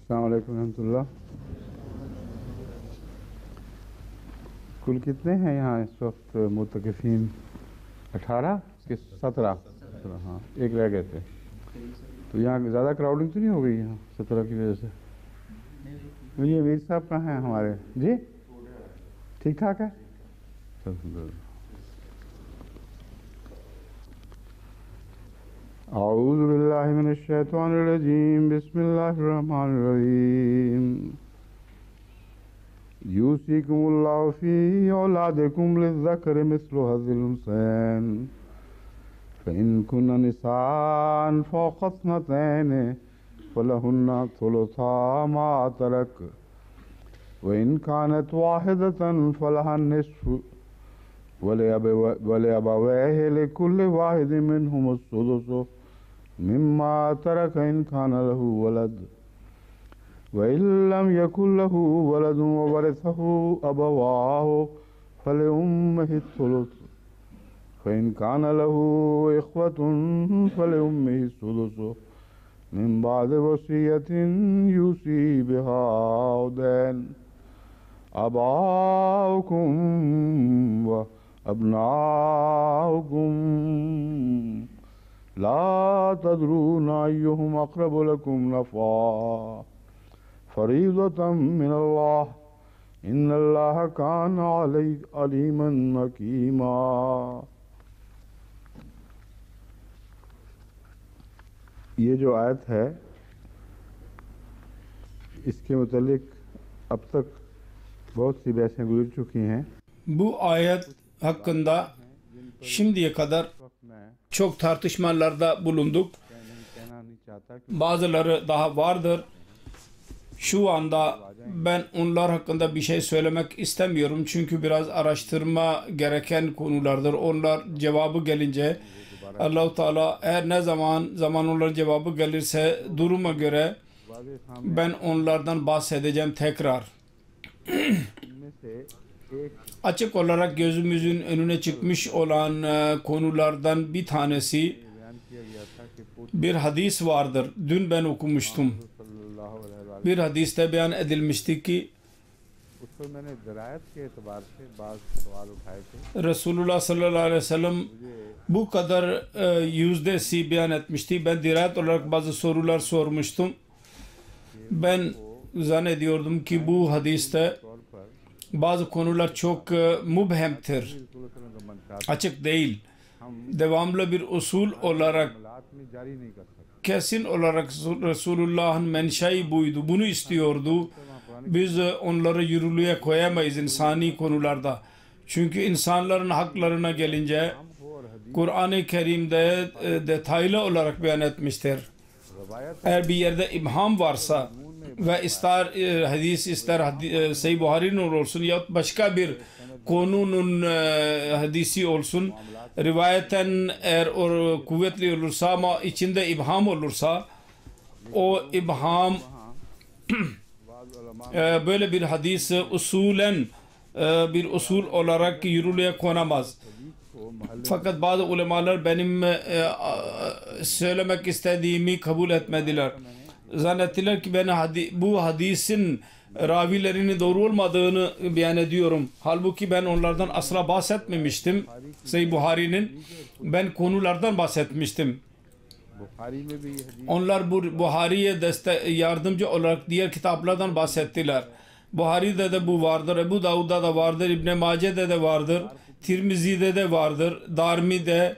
अस्सलाम वालेकुम रहमतुल्लाह। कुल कितने हैं यहाँ इस वक्त मुतकिफीन? 18 कि 17? हाँ, एक रह गए थे। तो यहाँ ज़्यादा क्राउडिंग तो नहीं हो गई यहाँ 17 की वजह से? ये मीर साहब कहाँ हैं हमारे जी? ठीक ठाक है। औज़ु बिल्लाहि मिनश शैतानिर रजीम, बिस्मिल्लाहिर रहमानिर रहीम। यूसिकुमुल्लाहु फी औलादिकुम लिज़्ज़करि मिस्लु हज़्ज़िल उन्सयैन फ़इन कुन्न निसाअन फ़ौक़ इस्नतैनि फ़लहुन्ना सुलुसा मा तरक व इन कानत वाहिदतन फ़लहा निस्फ़ु वलिअबवैहि लिकुल्लि वाहिदिन मिनहुमुस सुदुसु मिम्मा तरक इन कान लहु वलद व इन लम यकुन लहु वलदुन व वरिसहु अबवाहु फ़लिउम्मिहि सुलुस फ़इन कान लहु इख़्वतुन फ़लिउम्मिहि सुदुसु मिन बादि वसिय्यतिन यूसी बिहा औ दैन आबाउकुम व अब्नाउकुम ला तदरूना अय्युहुम अक़रबु लकुम नफ़ा फ़रीज़तम मिनल्लाह इन्नल्लाह कान अलीमन हकीमा। ये जो आयत है इसके मुतालिक अब तक बहुत सी बहसें गुजर चुकी हैं। Bu ayet hakkında şimdiye kadar çok tartışmalarda bulunduk. Bazıları daha vardır. Şu anda ben onlar hakkında bir şey söylemek istemiyorum. Çünkü biraz araştırma gereken konulardır. Onlar cevabı gelince Allah-u Teala eğer ne zaman onların cevabı gelirse duruma göre ben onlardan bahsedeceğim tekrar. Açık olarak gözümüzün önüne çıkmış olan konulardan bir tanesi bir hadis vardır. Dün ben okumuştum. Bir hadiste beyan edilmişti ki Resulullah sallallahu aleyhi ve sellem bu kadar yüzdesi beyan etmişti. Ben dirayet olarak bazı sorular sormuştum. Ben zannediyordum ki bu hadiste bazı konular çok mübhemtir, açık değil. Devamlı bir usul olarak kesin olarak Resulullah'ın menşei buydu. Bunu istiyordu. Biz onları yürürlüğe koyamayız insani konularda. Çünkü insanların haklarına gelince Kur'an-ı Kerim'de detaylı olarak beyan etmiştir. Eğer bir yerde ibham varsa ve ister hadis ister Sahih Buhari'nin olsun ya başka bir konunun hadisi olsun, rivayeten eğer o kuvvetli olursa ama içinde ibham olursa o ibham böyle bir hadis usulen bir usul olarak yürürlüğe konamaz. Fakat bazı ulemalar benim söylemek istediğimi kabul etmediler. Zannettiler ki ben bu hadisin ravilerinin doğru olmadığını beyan ediyorum. Halbuki ben onlardan asla bahsetmemiştim. Sahih Buhari'nin ben konulardan bahsetmiştim. Onlar bu Buhari'ye yardımcı olarak diğer kitaplardan bahsettiler. Buhari'de de bu vardır, Ebu Davud'da da vardır, İbn Mace'de de vardır, Tirmizi'de de vardır, Darmi'de,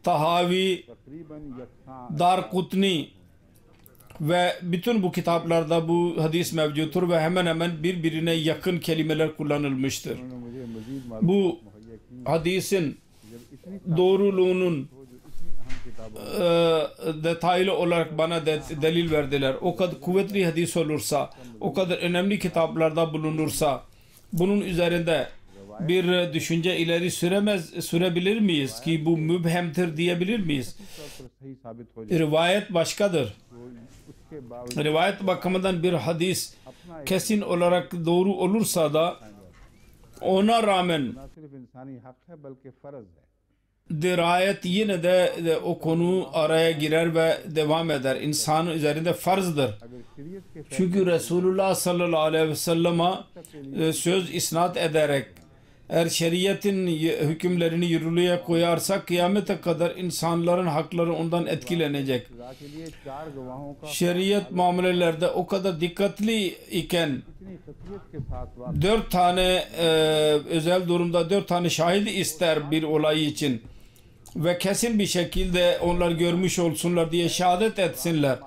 Tahavi, Darqutni ve bütün bu kitaplarda bu hadis mevcuttur ve hemen hemen birbirine yakın kelimeler kullanılmıştır. Bu hadisin doğruluğunun detaylı olarak bana delil verdiler. O kadar kuvvetli hadis olursa, o kadar önemli kitaplarda bulunursa bunun üzerinde bir düşünce ileri sürebilir miyiz ki bu mübhemtir diyebilir miyiz? Rivayet başkadır. Rivayet bakımından bir hadis kesin olarak doğru olursa da ona rağmen dirayet yine de o konu araya girer ve devam eder. İnsanın üzerinde farzdır. अगर शरीयत के Çünkü Resulullah sallallahu aleyhi ve sellem'e söz isnat ederek eğer şeriatın hükümlerini yürürlüğe koyarsak kıyamete kadar insanların hakları ondan etkilenecek. फैसला के लिए 4 गवाहों का Şeriat muamelelerde o kadar dikkatli iken इतनी खसियत के साथ वाक़ 4 tane özel durumda 4 tane şahit ister bir olay için ve kesin bir şekilde onlar görmüş olsunlar diye şehadet etsinler.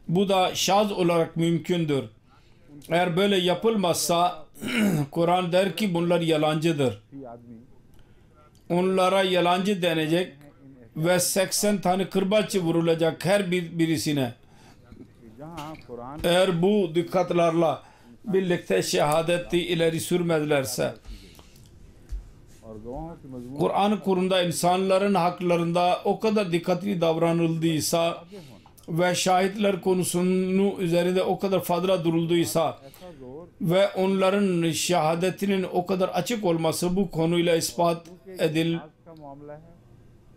Bu da şaz olarak mümkündür. Eğer böyle yapılmazsa Kur'an der ki bunlar yalancıdır. भी आदमी Onlara yalancı denecek ve 80 tane kırbaç vurulacak her birisine. जहाँ Quran Eğer bu dikkatlerle birlikte şehadeti ileri sürmedilerse, और गवाहों की मजमून Kur'an kurunda insanların haklarında o kadar dikkatli davranıldıysa ve şahitler konusunu üzerinde o kadar fazla durulduysa ऐसा जोर ve onların şehadetinin o kadar açık olması bu konuyla ispat edil आज का मामला है,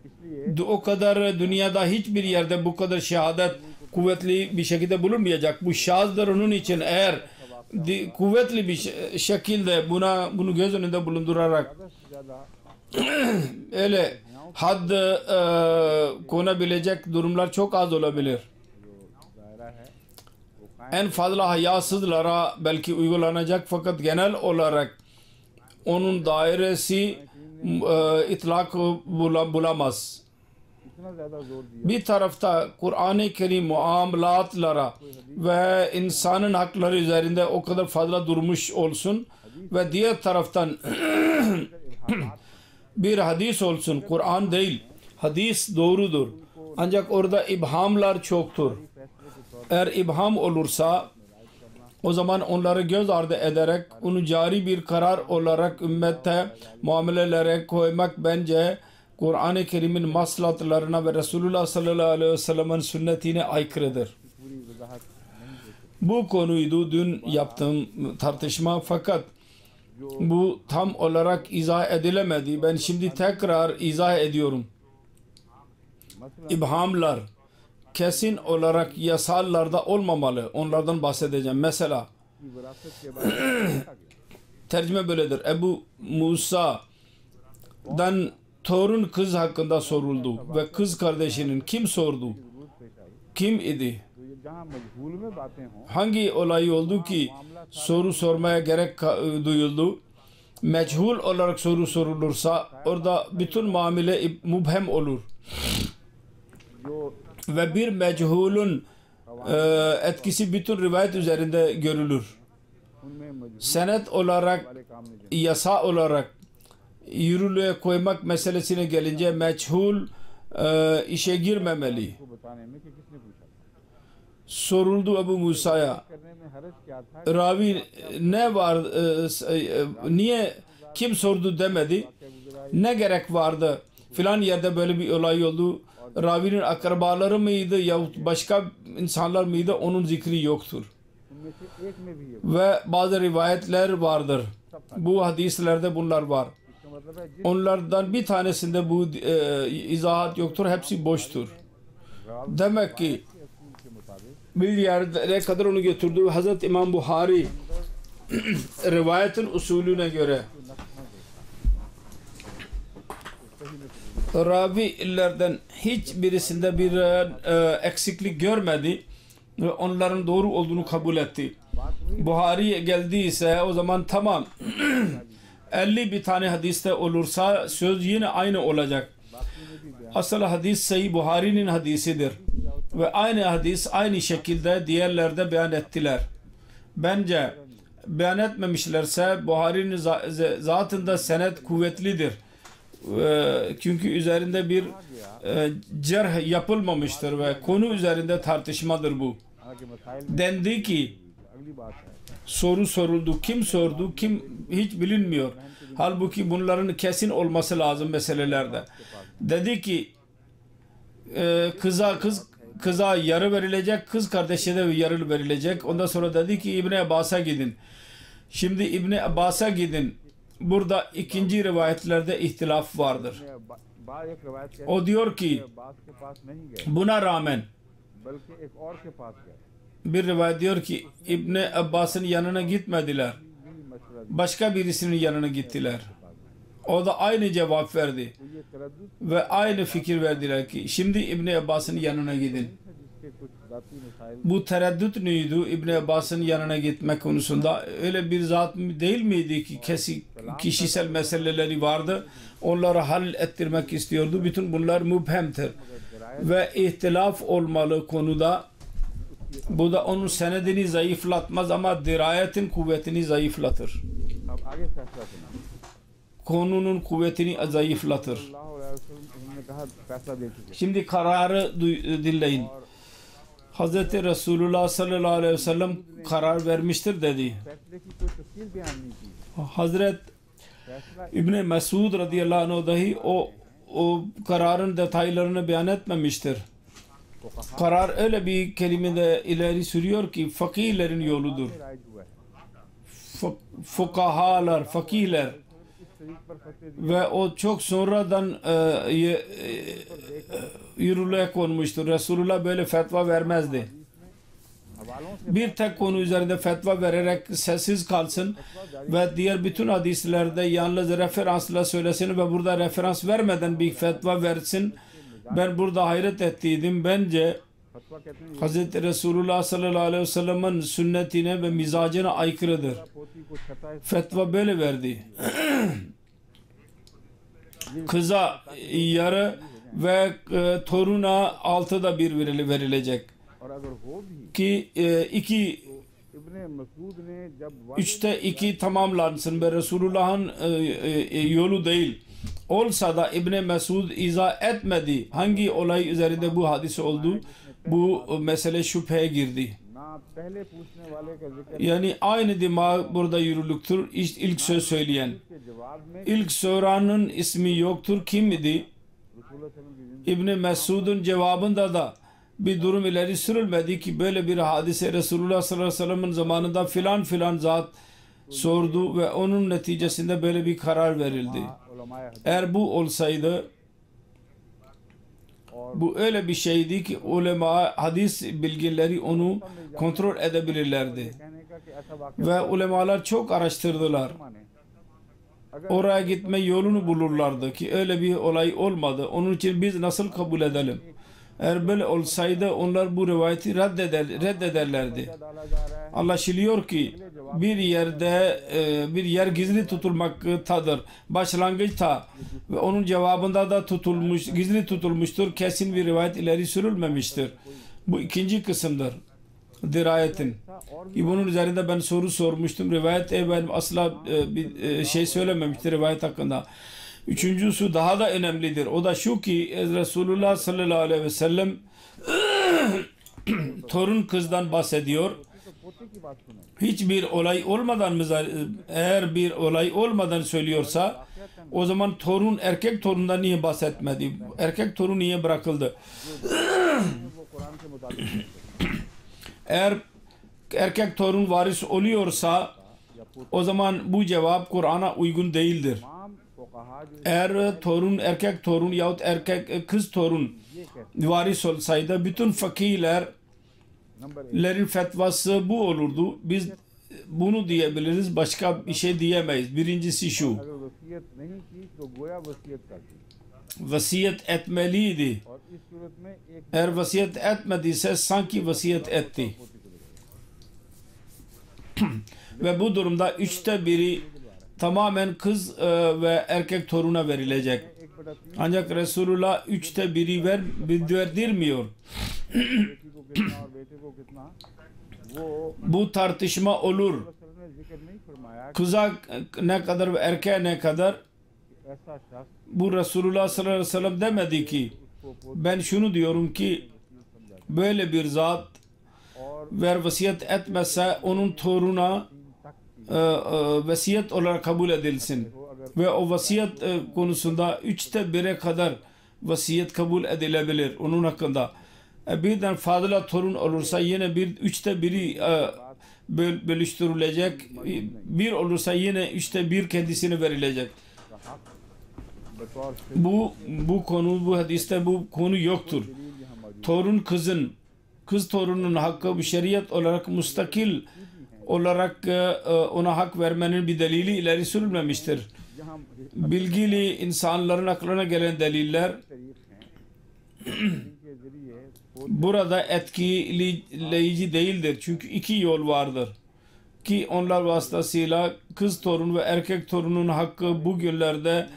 इसलिए o kadar dünyada hiçbir yerde bu kadar şehadet kuvvetli bir şekilde bulunmayacak. Bu şazdır, onun için eğer kuvvetli bir şekilde bunu göz önünde bulundurarak ज़्यादा से ज़्यादा öyle had konabilecek durumlar çok az olabilir. दायरा है वो कायम En fazla hayasızlara belki uygulanacak fakat genel olarak onun dairesi itlak bulamaz. इतना ज़्यादा जोर दिया Bir tarafta Kur'an-ı Kerim muamelatlara ve insanın hakları üzerinde o kadar fazla durmuş olsun ve diğer taraftan bir hadis olsun. Kur'an değil. Hadis doğrudur. Ancak orada ibhamlar çoktur. Eğer ibham olursa o zaman onları göz ardı ederek onu cari bir karar olarak ümmete muamelelere koymak bence Kur'an-ı Kerim'in maslahatlarına ve Resulullah sallallahu aleyhi ve sellem'in sünnetine aykırıdır. पूरी वजाहत नहीं दे सकते। Bu konuydu dün yaptığım tartışma fakat bu tam olarak izah edilemedi. Ben şimdi tekrar izah ediyorum. मसलन İbhamlar kesin olarak yasallarda olmamalı. Onlardan bahsedeceğim. Mesela की विरासत के बारे में देखा गया। tercüme böyledir. Ebu Musa'dan torun kız hakkında soruldu ve kız kardeşinin kim sordu? जरूरत पेश आई Kim idi? तो ये जहाँ मजबूल में बातें हों Hangi olay oldu ki soru sormaya gerek duyuldu? Meçhul olarak soru sorulursa orada bütün muamele mubhem olur. जो Ve bir meçhulun etkisi bütün rivayet üzerinde görülür. उनमें मजबूल Senet olarak, वाले काम नहीं yasa olarak yürürlüğe koymak meselesine gelince meçhul işe girmemeli. को बताने में कि किसने पूछा Soruldu Ebu Musa'ya. करने में हरज क्या था Ravi ne var, niye, kim sordu demedi. Ne gerek vardı? Filan yerde böyle bir olay oldu. Ravinin akrabaları mıydı yahut başka insanlar mıydı? Onun zikri yoktur. उनमें से एक में भी ये Ve bazı rivayetler vardır. Bu hadislerde bunlar var. इसका मतलब है जिस Onlardan bir tanesinde bu izahat yoktur. Hepsi boştur. Demek ki असूल के मुताबिक bir yere kadar onu götürdü. Hazreti İmam Buhari rivayetin usulüne göre ravilerden hiçbirisinde bir eksiklik görmedi ve onların doğru olduğunu kabul etti. Buhari geldiyse o zaman tamam 50 bir tane hadiste olursa söz yine aynı olacak. Asıl hadis Sahih Buhari'nin hadisidir. Ve aynı hadis aynı şekilde diğerlerde beyan ettiler. Bence beyan etmemişlerse Buhari'nin zatında senet kuvvetlidir. Çünkü üzerinde bir cerh yapılmamıştır ve konu üzerinde tartışmadır bu. आगे मसाइल Dendi ki अगली बात है soru soruldu. Kim sordu? Kim hiç bilinmiyor. Halbuki bunların kesin olması lazım meselelerde. Dedi ki kıza yarı verilecek, kız kardeşe de yarı verilecek. Ondan sonra dedi ki İbni Abbas'a gidin. Şimdi İbni Abbas'a gidin. Burada ikinci rivayetlerde ihtilaf vardır. बाद एक रवायत कहती O diyor ki है अब्बास के पास नहीं गए buna rağmen बल्कि एक और के पास गए bir rivayet diyor ki İbni Abbas'ın yanına gitmediler. भी मशवरा Başka birisinin yanına gittiler. O da aynı cevap verdi. तो ये तरद्दुद Ve aynı fikir verdiler ki şimdi İbni Abbas'ın yanına gidin. जिसके कुछ जाती मसाइल Bu tereddüt neydi İbni Abbas'ın yanına gitmek konusunda? Öyle bir zat değil miydi ki kişisel meseleleri vardı? Onları hal ettirmek istiyordu. Bütün bunlar mübhemtir. Ve ihtilaf olmalı konuda. Bu da onun senedini zayıflatmaz ama dirayetin kuvvetini zayıflatır. अब आगे फैसला सुना Konunun kuvvetini zayıflatır. सल्लल्लाहु अलैहि वसल्लम उन्होंने कहा फैसला दे चुके Şimdi kararı dinleyin. Hz. Resulullah sallallahu aleyhi ve sellem karar vermiştir dedi. फैसले की कोई तफसील बयान नहीं की Hazret फैसला İbni Mesud radıyallahu anh dahi o kararın detaylarını beyan etmemiştir. Karar öyle bir kelimede ileri sürüyor ki fakihlerin yoludur. Rise हुआ है Fukahalar, fakihler इस तरीक पर फतवे ve o çok sonradan yürürlüğe konmuştur. Resulullah böyle fetva vermezdi. हवालों से Bir tek konu üzerinde fetva vererek sessiz kalsın ve diğer bütün hadislerde yalnız referansla söylesin ve burada referans vermeden bir fetva versin. Ben burada hayret ettiydim. Bence फतवा कहते हैं Hz. Resulullah sallallahu aleyhi ve sellem'in sünnetine ve mizacına aykırıdır. पोती को छठा Fetva böyle verdi. Kıza yarı ve toruna 6'da 1 verilecek. और अगर हो भी Ki 2 इब्ने मसूद ने जब 3'te 2 tamamlansın ve Resulullah'ın yolu değil. Olsa da İbni Mesud izah etmedi. Hangi olay üzerinde bu hadise oldu? Bu mesele şüpheye girdi. ना पहले पूछने वाले का जिक्र Yani aynı dimağ burada yürürlüktür. İşte ilk söz söyleyen. के जवाब में İlk soranın ismi yoktur. Kim idi? रसूलुल्लाह सल्लल्लाहु अलैहि वसल्लम İbni Mesud'un cevabında da bir durum ileri sürülmedi ki böyle bir hadise Resulullah sallallahu aleyhi ve sellem'in zamanında filan filan zat sordu ve onun neticesinde böyle bir karar verildi. की उलमाए हदीस Eğer bu olsaydı bu öyle bir şeydi ki ulema hadis bilginleri onu kontrol edebilirlerdi. कहने का कि ऐसा वाक़या Ve ulemalar çok araştırdılar. माने अगर Oraya gitme yolunu bulurlardı ki öyle bir olay olmadı. Onun için biz nasıl kabul edelim? Eğer böyle olsaydı onlar bu rivayeti reddederlerdi. डाला जा रहा है Anlaşılıyor ki bir yerde bir yer gizli tutulmaktadır. Başlangıçta ve onun cevabında da gizli tutulmuştur. Kesin bir rivayet ileri sürülmemiştir. Bu ikinci kısımdır. Dirayetin. Ki bunun üzerinde ben soru sormuştum. Rivayet ben asla bir şey söylememiştir rivayet hakkında. Üçüncüsü daha da önemlidir. O da şu ki Resulullah sallallahu aleyhi ve sellem torun kızdan bahsediyor. तो पोते की बात सुने Hiçbir olay olmadan mı eğer bir olay olmadan söylüyorsa o zaman torun erkek torundan niye bahsetmedi? Erkek torun niye bırakıldı? वो कुरान के मुताबिक Eğer erkek torun varis oluyorsa o zaman bu cevap Kur'an'a uygun değildir. तमाम फुक़हा जो Eğer torun erkek torun yahut erkek kız torun ये कहते varis olsaydı bütün fakirlerin number 1 fetvası bu olurdu. Biz bunu diyebiliriz. Başka bir şey diyemeyiz. Birincisi şu. अगर वसीयत नहीं की तो गोया वसीयत कर दी Vasiyet etmeliydi. और इस सूरत में एक Eğer vasiyet etmediyse sanki vasiyet etti. पोती को दिलवाया Ve bu durumda 3'te 1'i tamamen kız ve erkek toruna verilecek. 1/3 Ancak Resulullah 3'te 1'i verdirmiyor. बेटी को कितना और बेटे को कितना वो Bu tartışma olur. रसूल ने जिक्र नहीं फरमाया कि Kıza ne kadar ve erkeğe ne kadar ऐसा शख्स bu Resulullah sallallahu aleyhi ve sellem demedi ki उसको ben şunu diyorum ki böyle bir zat और ver vasiyet etmezse onun toruna तक vasiyet olarak kabul edilsin. वो अगर Ve o vasiyet konusunda 3'te 1'e kadar vasiyet kabul edilebilir onun hakkında. Birden fazla torun olursa yine 3'te 1'i bölüştürülecek. Bir olursa yine 3'te 1 kendisine verilecek. बतौर से Bu konu, bu hadiste bu konu yoktur. Torun kız torunun hakkı bu şeriat olarak müstakil olarak ona hak vermenin bir delili ileri sürülmemiştir. जहाँ Bilgili insanların aklına gelen deliller तरीफ हैं जिनके जरिए burada etkileyici değildir. Çünkü iki yol vardır ki onlar vasıtasıyla kız torun ve erkek torunun hakkı bugünlerde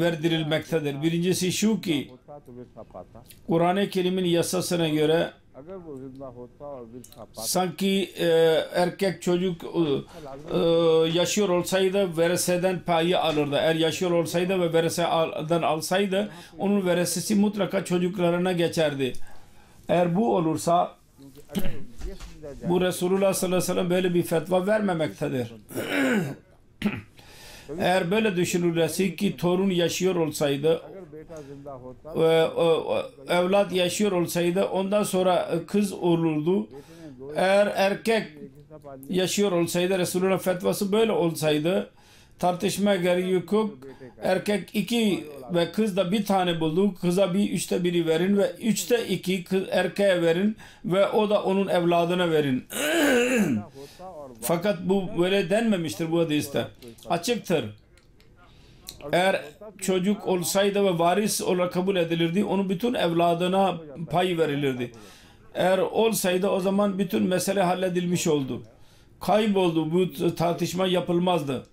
verdirilmektedir. Birincisi şu ki होता तो विरसा पाता, Kur'an-ı Kerim'in yasasına göre अगर वो जिंदा होता और विरसा पाता sanki erkek çocuk yaşıyor olsaydı vereseden payı alırdı. Eğer yaşıyor olsaydı ve vereseden alsaydı onun veresesi mutlaka çocuklarına geçerdi. Eğer bu olursa क्योंकि अगर ये समझा जाए bu Resulullah sallallahu aleyhi ve sellem böyle bir fetva vermemektedir. Eğer böyle düşünülürse ki torun yaşıyor olsaydı, अगर बेटा जिंदा होता evlat yaşıyor olsaydı ondan sonra kız olurdu. बेटे ने दो Eğer erkek एक हिस्सा पा लिया, yaşıyor olsaydı, Resulullah fetvası böyle olsaydı tartışma gereği yok. Erkek 2 ve kız da bir tane buldu. Kıza bir 1/3 verin ve 2 erkeğe verin ve o da onun evladına verin. होता और Fakat bu böyle denmemiştir bu hadiste. Açıktır. Eğer çocuk olsaydı ve varis olarak kabul edilirdi, onun bütün evladına pay verilirdi. Eğer olsaydı o zaman bütün mesele halledilmiş oldu. Kayboldu, bu tartışma yapılmazdı.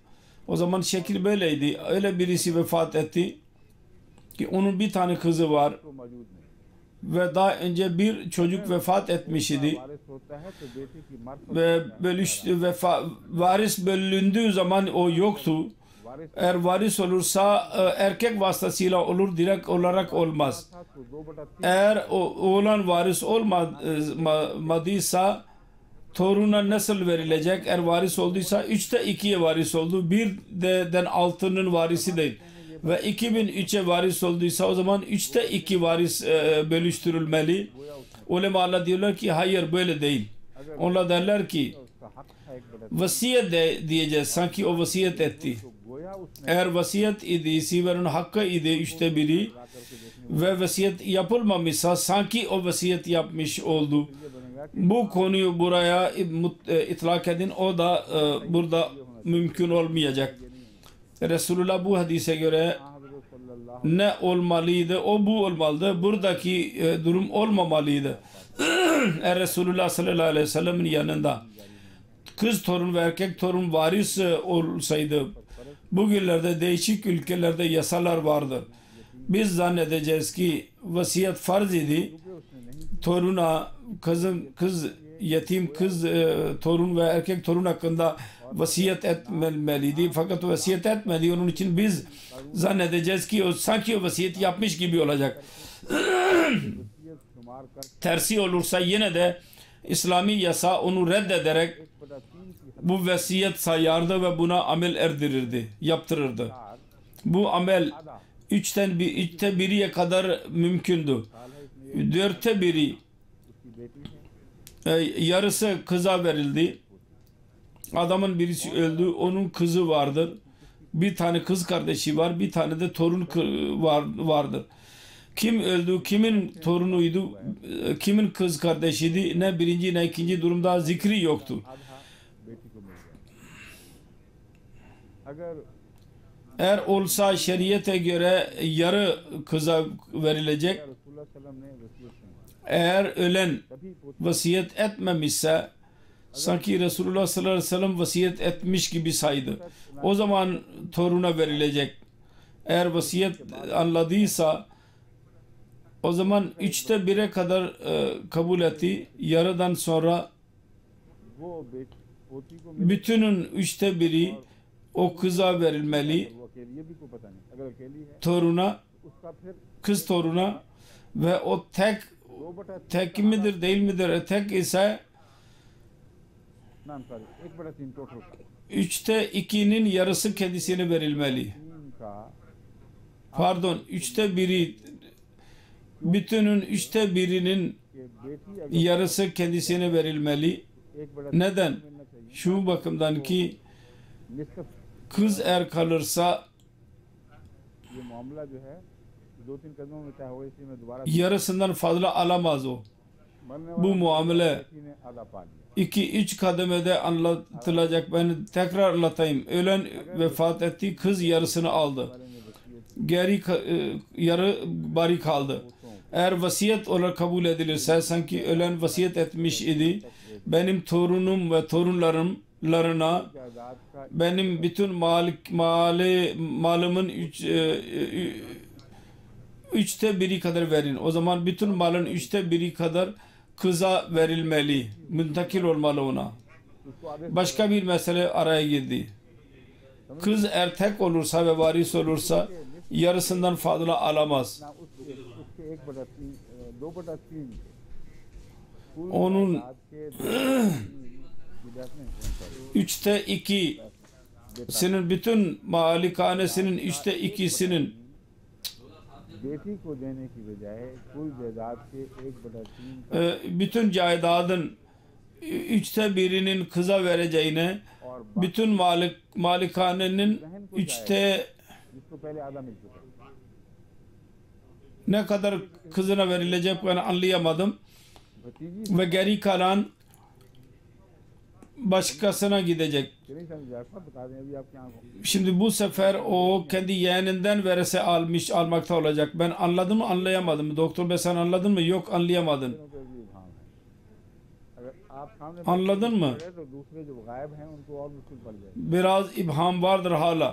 O zaman şekil böyleydi. Öyle birisi vefat etti ki onun bir tane kızı var तो मौजूद नहीं, ve daha önce bir çocuk vefat etmiş idi. वारिस होता है तो बेटे की मार्फत Ve varis bölündüğü zaman o yoktu. वारिस Eğer varis olursa erkek vasıtasıyla olur, direkt olarak olmaz. था तो 2/3 Eğer oğlan varis olmadıysa toruna nasıl verilecek? Eğer varis olduysa 2'ye varis oldu. Birden 6'nın varisi değil. Ve 2003'e varis olduysa o zaman 2 varis bölüştürülmeli. Ulemalar diyorlar ki hayır böyle değil. Onlar derler ki उसका हक था 1/3, vasiyet diyeceğiz. Sanki o vasiyet etti. तो गोया उसने Eğer vasiyet idiyse ve onun hakkı idi 1/3 ve vasiyet yapılmamışsa sanki o vasiyet yapmış oldu. ये बनेगा कि Bu konuyu buraya itlak edin. O da burada mümkün olmayacak. Resulullah bu hadise göre हज़रत सल्लल्लाहु ne olmalıydı? O bu olmalıdı. Buradaki durum olmamalıydı. Eğer Resulullah sallallahu aleyhi ve sellem'in yanında kız torun ve erkek torun varis olsaydı, bugünlerde değişik ülkelerde yasalar vardır. Biz zannedeceğiz ki vasiyet farz idi. Toruna, kız yetim kız torun ve erkek torun hakkında vasiyet etmeliydi. Fakat o vasiyet etmedi. Onun için biz zannedeceğiz ki o sanki o vasiyet yapmış gibi olacak. वसीयत शुमार कर Tersi olursa yine de İslami yasa onu reddederek 1/3 की bu vasiyet sayardı ve buna amel erdirirdi, yaptırırdı. हद Bu amel आधा 3'te 1'ye kadar mümkündü. साल है, इसमें 4'te 1'i उसकी बेटी है, yarısı kıza verildi. Adamın birisi öldü, onun kızı vardır. Bir tane kız kardeşi var, bir tane de torun vardır. Kim öldü, kimin torunuydu, kimin kız kardeşiydi, ne birinci ne ikinci durumda zikri yoktu. आधा बेटी को मिल गया। अगर Eğer olsa şeriyete göre yarı kıza verilecek. रसूलुल्लाह सल्लल्लाहु अलैहि वसल्लम ने वसीयत Eğer ölen तभी पोती vasiyet etmemişse sanki Resulullah sallallahu aleyhi ve sellem vasiyet etmiş gibi saydı. O zaman toruna verilecek. Eğer vasiyet anladıysa o zaman 1/3'e kadar kabul etti. Yarıdan sonra वो पोती को मिल bütünün 1/3'i o kıza verilmeli. वो अकेली, ये भी को पता नहीं, अगर अकेली है Toruna, उसका फिर kız toruna ve o tek 2/3 midir değil midir? Tek ise नाम सॉरी 1/3 टोटल का 2/3'nin yarısı kendisine verilmeli. 3 का Pardon, 1/3'i bütünün 1/3'inin कि बेटी अगर yarısı kendisine verilmeli. 1/3 Neden? मिलना चाहिए, Şu bakımdan ki निस्फ kız eğer kalırsa ये मामला जो है 2-3 कदमों में चाहे हो इसी में दोबारा yarısından fazla alamaz o. मरने Bu वाला muamele किसी ने आधा पा लिया 2-3 kademede anlatılacak. Ben tekrar anlatayım. Ölen vefat etti. Kız yarısını aldı. वाले ने वसीयत Geri yarı bari kaldı. Eğer vasiyet olarak kabul edilirse sanki ölen vasiyet etmiş idi. Benim torunum ve torunlarımlarına जायदाद का benim bütün malımın üçte biri kadar verin. O zaman bütün malın üçte biri kadar kıza verilmeli. Müntakil olmalı ona. उसको आधे Başka bir mesele araya girdi. Kız erkek olursa ve varis olursa yarısından fazla alamaz. ना उसके 1/3 2/3 Onun जायदाद के üçte iki senin bütün malikanesinin üçte ikisinin बेटी को देने की बजाय कुल जायदाद के 1/3 bütün caydadın üçte birinin kıza vereceğine और bütün malikanenin üçte जिसको पहले आधा मिल चुका है। ne kadar kızına verilecek ben anlayamadım भतीजी ve geri kalan başkasına gidecek. नहीं समझ जाता बता दें अभी आपकी आंखों Şimdi bu sefer o kendi yeğeninden verese almakta olacak. Ben anladım mı anlayamadım mı? Doktor bey sen anladın mı? Yok anlayamadın. को भी इल्हाम है। अगर आप सामने Anladın mı? पड़े तो दूसरे जो गायब हैं उनको और मुश्किल पड़ जाएगी। Biraz ibham vardır hala.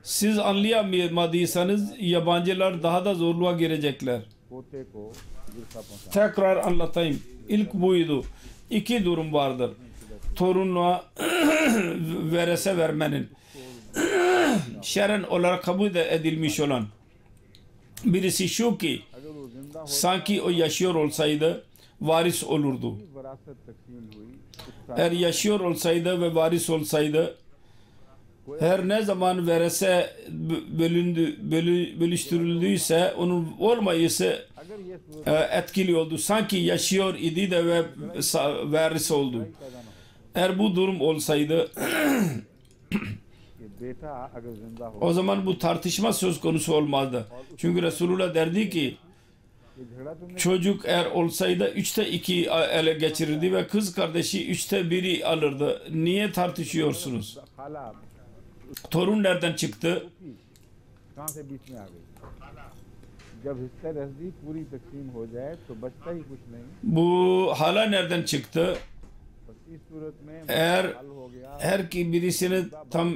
Siz anlayamadıysanız yabancılar daha da zorluğa girecekler. पोते को गिरता पहुंचा Tekrar anlatayım. İlk buydu. İki durum vardır. Torunluğa verese vermenin. Şeren olarak kabul edilmiş olan. Birisi şu ki अगर वो जिंदा हो sanki o yaşıyor olsaydı varis olurdu. विरासत तकसीम हुई उसका Eğer yaşıyor olsaydı ve varis olsaydı her ne zaman verese bölüştürüldüyse onun olmayışı अगर ये सूरत etkili oldu. Sanki yaşıyor idi de ve varis oldu. पैदा न हो Eğer bu durum olsaydı कि बेटा अगर जिंदा हो o zaman bu tartışma söz konusu olmazdı. Çünkü Resulullah derdi ki ये झगड़ा तुमने çocuk eğer olsaydı üçte iki ele geçirirdi ve kız kardeşi üçte biri alırdı. Niye tartışıyorsunuz? खाला Torun nereden çıktı? की कहाँ से बीच में आ गई जब हिस्सा रस्दी पूरी तकसीम हो जाए तो बचता ही कुछ नहीं Bu hala nereden çıktı? बस इस सूरत में Eğer हल हो गया her ki birisine tam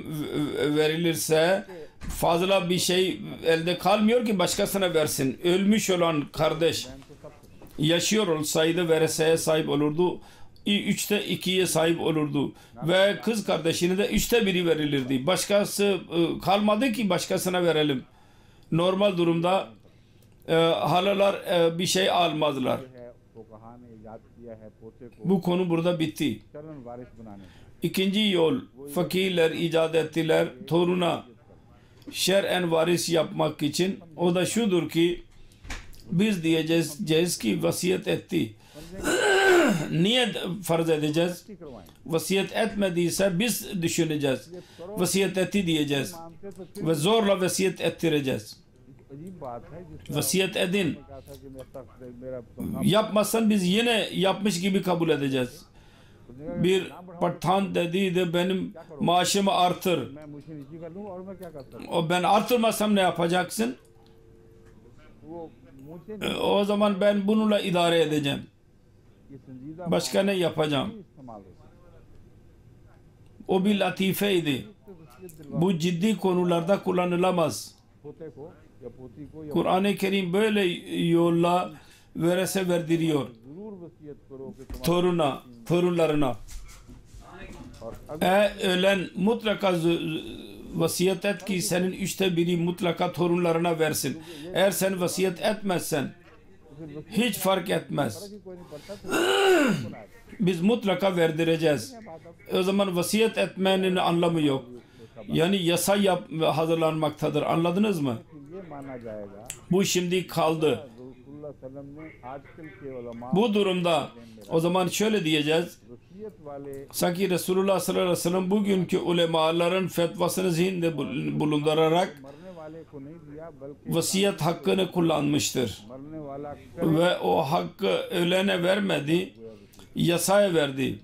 verilirse fazla bir şey elde kalmıyor ki başkasına versin. Ölmüş olan kardeş तो सब yaşıyor olsaydı vereseye sahip olurdu. Üçte ikiye sahip olurdu. Ve kız kardeşine de üçte biri verilirdi. Başkası kalmadı ki başkasına verelim. Normal durumda halalar bir şey almazlar. है वो कहा ने याद किया है पोते को Bu konu burada bitti. चलन वारिस बनाने İkinci yol fakirler icat ettiler toruna şer'en varis yapmak için. O da şudur ki biz diyeceğiz ki vasiyet etti. Niye farz edeceğiz? की करवाएं Vasiyet etmediyse biz düşüneceğiz. Vasiyet etti diyeceğiz. मानते तो फिर Ve zorla vasiyet ettireceğiz. अजीब बात है जिसने Vasiyet edin. कहा था कि मैं तख्त मेरा Yapmazsan biz yine yapmış gibi kabul edeceğiz. Bir pathan dediydi benim maaşımı artır. मैं मुझे नीची कर लूँ और मैं क्या कर सकता O ben artırmasam ne yapacaksın? हूँ वो मुझे O zaman ben bununla idare edeceğim. ये संजीदा Başka ne yapacağım? इस्तेमाल हो O bir latifeydi. Bu ciddi konularda kullanılamaz. पोते को या पोती को या Kur'an-ı Kerim böyle yolla verese verdiriyor. जरूर वसीयत करो कि Torunlarına. और अगर Ölen mutlaka vasiyet et ki senin üçte biri mutlaka torunlarına versin. Eğer sen vasiyet etmezsen hiç fark etmez. भी कोई नहीं पढ़ता तो Biz mutlaka verdireceğiz. O zaman vasiyet etmenin anlamı yok. Yani yasa hazırlanmaktadır. Anladınız mı? ये माना जाएगा Bu şimdi kaldı. रसूलुल्लाह सल्लम ने आजकल के उलमा Bu durumda o zaman şöyle diyeceğiz. वसीयत वाले Sanki Resulullah sallallahu aleyhi ve sellem bugünkü ulemaların fetvasını zihinde bulundurarak मरने वाले वाले को नहीं दिया बल्कि vasiyet hakkını kullanmıştır. मरने वाला करे Ve o hakkı ölene vermedi, yasaya verdi.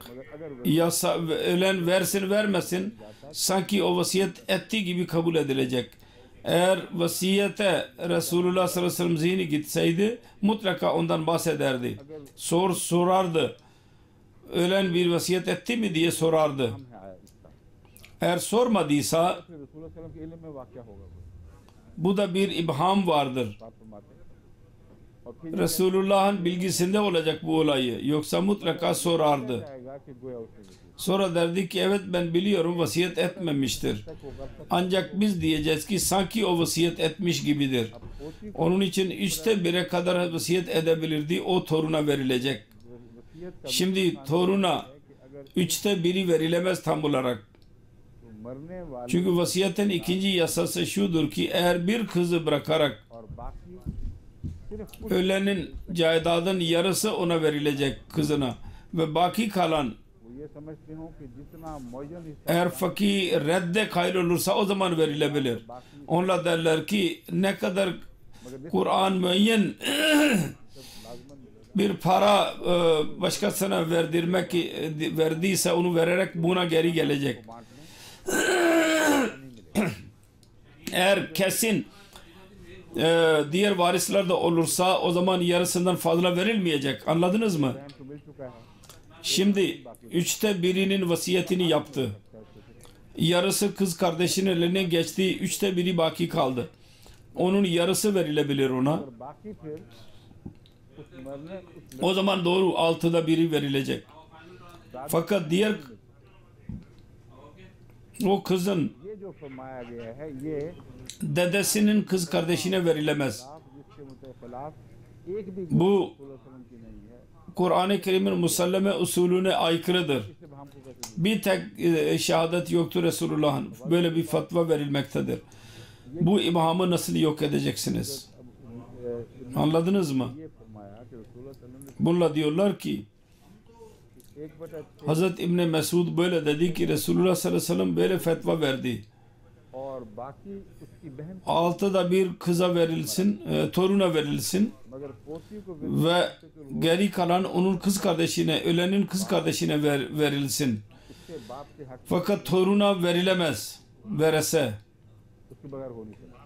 मगर अगर Yasa, ölen versin vermesin sanki o vasiyet ettiği gibi kabul edilecek. Eğer vasiyete Resulullah sallallahu aleyhi ve sellem zihni gitseydi mutlaka ondan bahsederdi. Sorardı. Ölen bir vasiyet etti mi diye sorardı. है इसका Eğer sormadıysa फिर रसूलुल्लाह सल्लल्लाहु अलैहि वसल्लम के इल्म में वाक़या होगा कोई bu da bir ibham vardır. बात फरमाते हैं। और फिर Resulullah'ın bilgisinde olacak bu olayı. Yoksa mutlaka sorardı. आएगा कि गोया उसने वसीयत Sonra derdi ki evet ben biliyorum vasiyet etmemiştir. तक वो कर सकता Ancak biz diyeceğiz ki sanki o vasiyet etmiş gibidir. पोती को Onun için 1/3'e kadar vasiyet edebilirdi. O toruna verilecek. वसीयत का Şimdi toruna है कि अगर 1/3 verilemez tam olarak. मरने वाले Çünkü vasiyetin ikinci yasası şudur ki eğer bir kızı bırakarak और बाकी सिर्फ ölenin caydadın yarısı ona verilecek kızına ve baki kalan वो ये समझते हो कि जितना मौजन हिस्सा eğer fakir redde kayıl olursa o zaman verilebilir. Onlar derler ki ne kadar Kur'an müeyyen लाजमन bir para başkasına verdiyse onu vererek buna geri gelecek. Eğer kesin diğer varisler de olursa o zaman yarısından fazla verilmeyecek. Anladınız mı? बहन को मिल चुका है Şimdi 1/3'inin vasiyetini yaptı. Yarısı kız kardeşinin eline geçti. 1/3 baki kaldı. Onun yarısı verilebilir ona. और बाकी फिर उस मरने उस O zaman doğru 1/6 verilecek. Fakat diğer o kızın ये जो फरमाया गया है ये dedesinin kız kardeşine verilemez. जिसके मुतखिलाफ एक भी Bu रसूलुल्लाह सल्लल्लाहु अलैहि वसल्लम की नहीं है Kur'an-ı Kerim'in musalleme usulüne aykırıdır. सिर्फ हमको कैसे Bir tek şehadet yoktur Resulullah'ın. Böyle bir fatva verilmektedir. Bu ibhamı nasıl yok edeceksiniz? Anladınız mı? ये फरमाया कि रसूलुल्लाह सल्लल्लाहु अलैहि Bununla diyorlar ki वसल्लम एक बटा Hazreti İbni Mesud böyle dedi ki Resulullah sallallahu aleyhi ve sellem böyle fetva verdi. और बाकी उसकी बहन 1/6 kıza verilsin, toruna verilsin मगर पोती को ve geri kalan onun kız kardeşine, ölenin kız kardeşine verilsin. उसके बाप के हक Fakat toruna verilemez. Verese. उसके बगैर हो नहीं सकता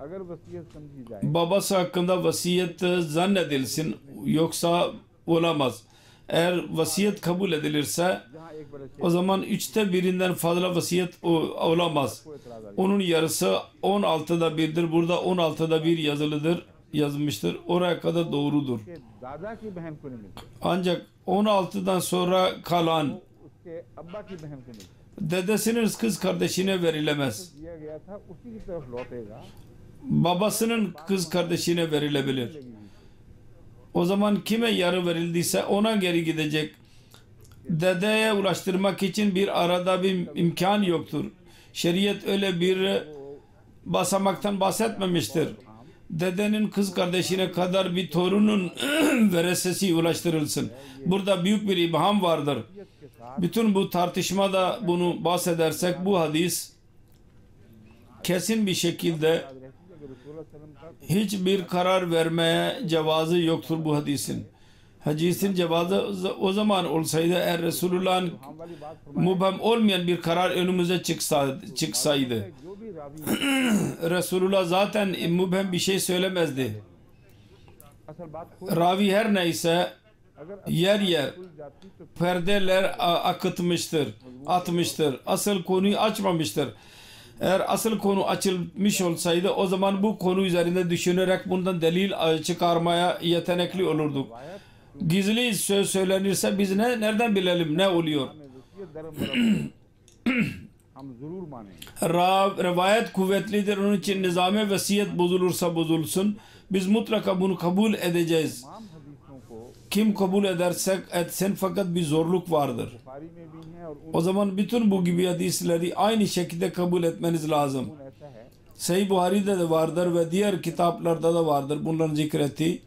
अगर वसीयत समझी जाए Babası hakkında vasiyet zannedilsin yoksa olamaz. Eğer vasiyet kabul edilirse जहाँ एक बड़ा o zaman 1/3'den fazla vasiyet olamaz. को एतराज आ Onun yarısı 1/6'dir. Burada 1/6 yazılıdır, yazılmıştır. Oraya kadar doğrudur. उसके दादा की बहन को नहीं मिलता Ancak 16'dan sonra kalan उसके अब्बा की बहन को मिलता dedesinin kız kardeşine verilemez. दिया गया था उसी की तरफ लौटेगा Babasının kız kardeşine verilebilir. O zaman kime yarı verildiyse ona geri gidecek. Dedeye ulaştırmak için bir arada bir imkan yoktur. Şeriat öyle bir basamaktan bahsetmemiştir. Dedenin kız kardeşine kadar bir torunun veresesi ulaştırılsın. Burada büyük bir ibham vardır. Bütün bu tartışmada bunu bahsedersek bu hadis kesin bir şekilde याद रहती है कि रसूलुल्लाह सल्लल्लाहु अलैहि वसल्लम का hiçbir karar vermeye cevazı yoktur bu hadisin. Hadisin cevazı o zaman olsaydı eğer Resulullah'ın हम वाली बात फरमाई mübhem olmayan bir karar önümüze çıksaydı. जो भी Ravi Resulullah zaten mübhem bir şey söylemezdi. असल बात खुल Ravi her neyse अगर yer yer जाती तो perdeler akıtmıştır, atmıştır. Asıl konuyu açmamıştır. Eğer asıl konu açılmış olsaydı o zaman bu konu üzerinde düşünerek bundan delil çıkarmaya yetenekli olurduk. Gizli söz söylenirse biz nereden bilelim ne oluyor? हमें वसीयत धर्म हम जरूर मानेंगे Rivayet kuvvetlidir. Onun için nizame vesiyet bozulursa bozulsun. Biz mutlaka bunu kabul edeceğiz. तमाम हदीसों को Kim kabul edersek etsin fakat bir zorluk vardır. Bukhari में भी हैं और O zaman bütün bu gibi hadisleri aynı şekilde kabul etmeniz lazım. उन ऐसा है Sahih Buhari'de de vardır ve diğer kitaplarda da vardır bunların zikrettiği.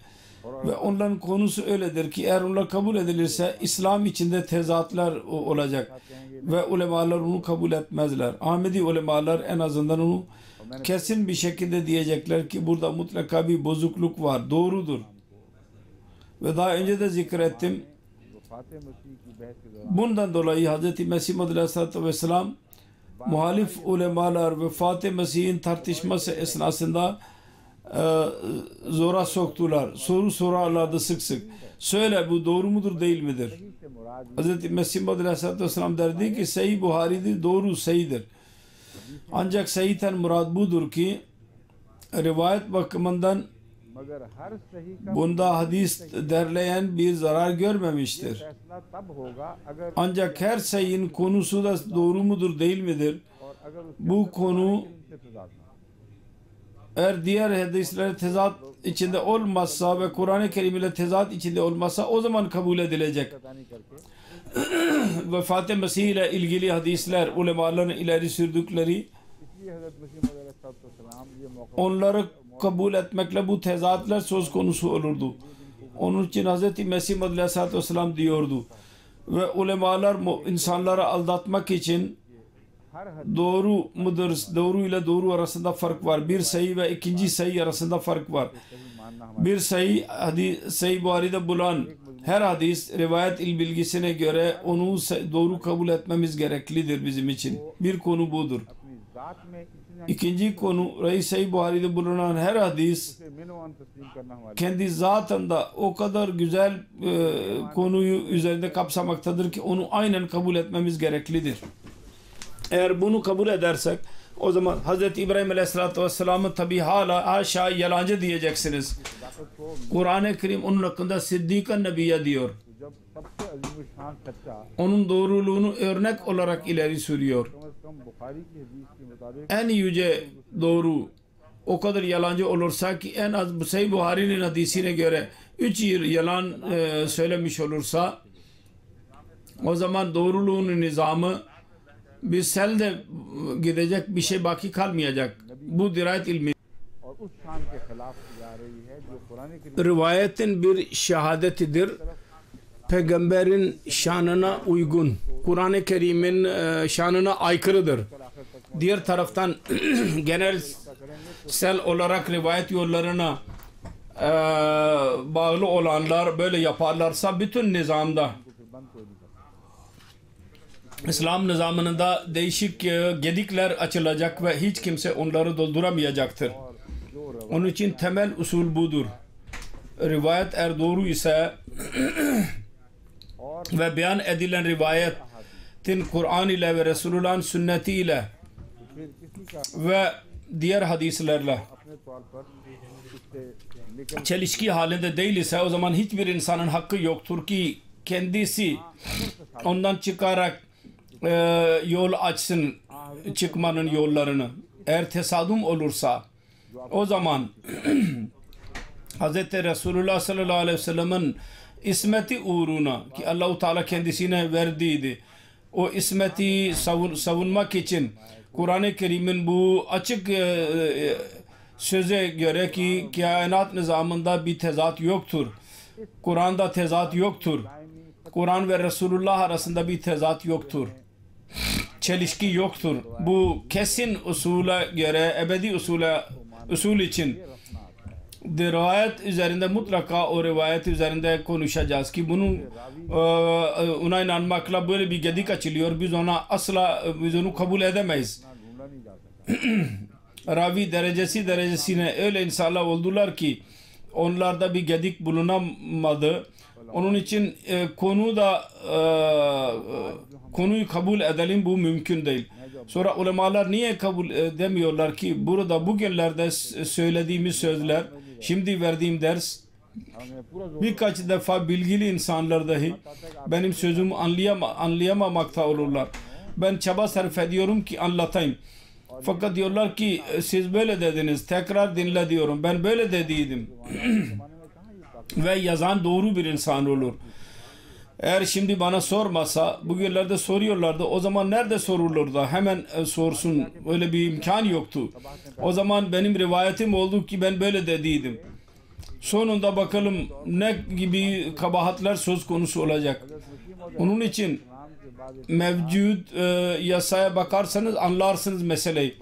Ve onların konusu öyledir ki eğer onlar kabul edilirse İslam içinde tezatlar olacak. Ve ulemalar onu kabul etmezler. Ahmedi ulemalar en azından onu kesin bir şekilde diyecekler ki burada mutlaka bir bozukluk var. Doğrudur. Ve daha önce de zikrettim. वफात मसीह की बहस के दौरान Bundan dolayı Hz. Mesih Muhammed Aleyhisselatü Vesselam muhalif ulemalar ve Fatih Mesih'in tartışması esnasında zora soktular. Soru sorarlardı sık sık. Söyle, bu doğru mudur değil midir? से मुराद Hz. Mesih Muhammed Aleyhisselatü Vesselam derdi ki Sahih Buhari'dir, doğru sahihdir. Ancak sahihten murad budur ki rivayet bakımından मगर हर सही का bunda hadis derleyen bir zarar görmemiştir. फैसला तब होगा अगर Ancak her sayının konusu da doğru mudur değil midir? और अगर उसके Bu konu से तजाद ना eğer diğer hadislere tezat içinde olmazsa ve Kur'an-ı Kerim ile tezat içinde olmazsa o zaman kabul edilecek. पता नहीं करके Ve Fatih Mesih ile ilgili hadisler ulemaların ileri sürdükleri इसलिए हजरत मसीह अलैहिस्सलाम ये मौका onları kabul etmekle bu tezatlar söz konusu olurdu. Onun için Hz. Mesih Aleyhisselatü Vesselam diyordu. Ve ulemalar insanları aldatmak için हर हदीस doğru mudur, doğru ile doğru arasında fark var. Bir sayı ve ikinci sayı arasında fark var. सही मानना Bir sayı Sahih Buhari'de bulan her hadis rivayet bilgisine göre onu doğru kabul etmemiz gereklidir bizim için. Bir konu budur. अपनी जात में इतनी İkinci konu Sahih Buhari'de bulunan her hadis से मिनवान तस्लीम करना हमारे kendi zatında o kadar güzel konuyu üzerinde kapsamaktadır ki onu aynen kabul etmemiz gereklidir. Eğer bunu kabul edersek o zaman Hz. İbrahim Aleyhisselatü Vesselam'ı tabi hala haşa yalancı diyeceksiniz. Kur'an-ı Kerim onun hakkında Siddikan Nebiye diyor. जब सबसे अजीम शान सच्चा Onun doğruluğunu örnek olarak ileri sürüyor. कम अज कम बुखारी की हदीस के मुताबिक En yüce doğru o kadar yalancı olursa ki en az Sahih Buhari'nin hadisine göre 3 yıl yalan söylemiş olursa o zaman doğruluğun nizamı bir selde gidecek, bir şey baki kalmayacak. Bu dirayet ilmi. और उस शान के खिलाफ जा रही है जो कुरान करीम Rivayetin bir şehadetidir. Peygamberin şanına uygun. Kur'an-ı Kerim'in şanına aykırıdır. Diğer taraftan genel sel olarak rivayet yollarına bağlı olanlar böyle yaparlarsa bütün nizamda İslam nizamında değişik gedikler açılacak ve hiç kimse onları dolduramayacaktır. Onun için temel usul budur. Rivayet eğer doğru ise ve beyan edilen rivayetin Kur'an ile ve Resulullah'ın sünneti ile फिर किसी का ve diğer hadislerle अपने तौर पर उससे निकल çelişki halinde değil ise o zaman hiçbir insanın hakkı yoktur ki kendisi ondan çıkarak yol açsın, çıkmanın yollarını. Eğer tesadüm olursa o zaman Hz. Resulullah sallallahu aleyhi ve sellem'in ismeti uğruna ki Allah-u Teala kendisine verdiydi. O ismeti savunmak için Kur'an-ı Kerim'in bu açık söze göre ki kainat nizamında bir tezat yoktur. Kur'an'da tezat yoktur. Kur'an ve Resulullah arasında bir tezat yoktur. Çelişki yoktur. Bu kesin usule göre ebedi usul için rivayet üzerinde mutlaka o rivayet üzerinde konuşacağız ki bunun ona inanmakla böyle bir gedik açılıyor. Biz onu kabul edemeyiz. ढूंढा नहीं जा सकता Ravi derecesine öyle insanlar oldular ki onlarda bir gedik bulunamadı. Onun için konuyu kabul edelim, bu mümkün değil. Sonra ulemalar niye kabul edemiyorlar ki burada bugünlerde söylediğimiz sözler, şimdi verdiğim ders हमें पूरा जोर birkaç defa bilgili insanlar dahi benim sözümü anlayamamakta olurlar. Ben çaba sarf ediyorum ki anlatayım. Fakat diyorlar ki siz böyle dediniz, tekrar dinle diyorum. Ben böyle dediydim. Ve yazan doğru bir insan olur. Eğer şimdi bana sormasa, bugünlerde soruyorlardı, o zaman nerede sorulur da hemen sorsun, öyle bir imkan yoktu. O zaman benim rivayetim oldu ki ben böyle dediydim. Sonunda bakalım ne gibi kabahatler söz konusu olacak. Onun için नाम के बाद mevcut yasaya bakarsanız anlarsınız meseleyi.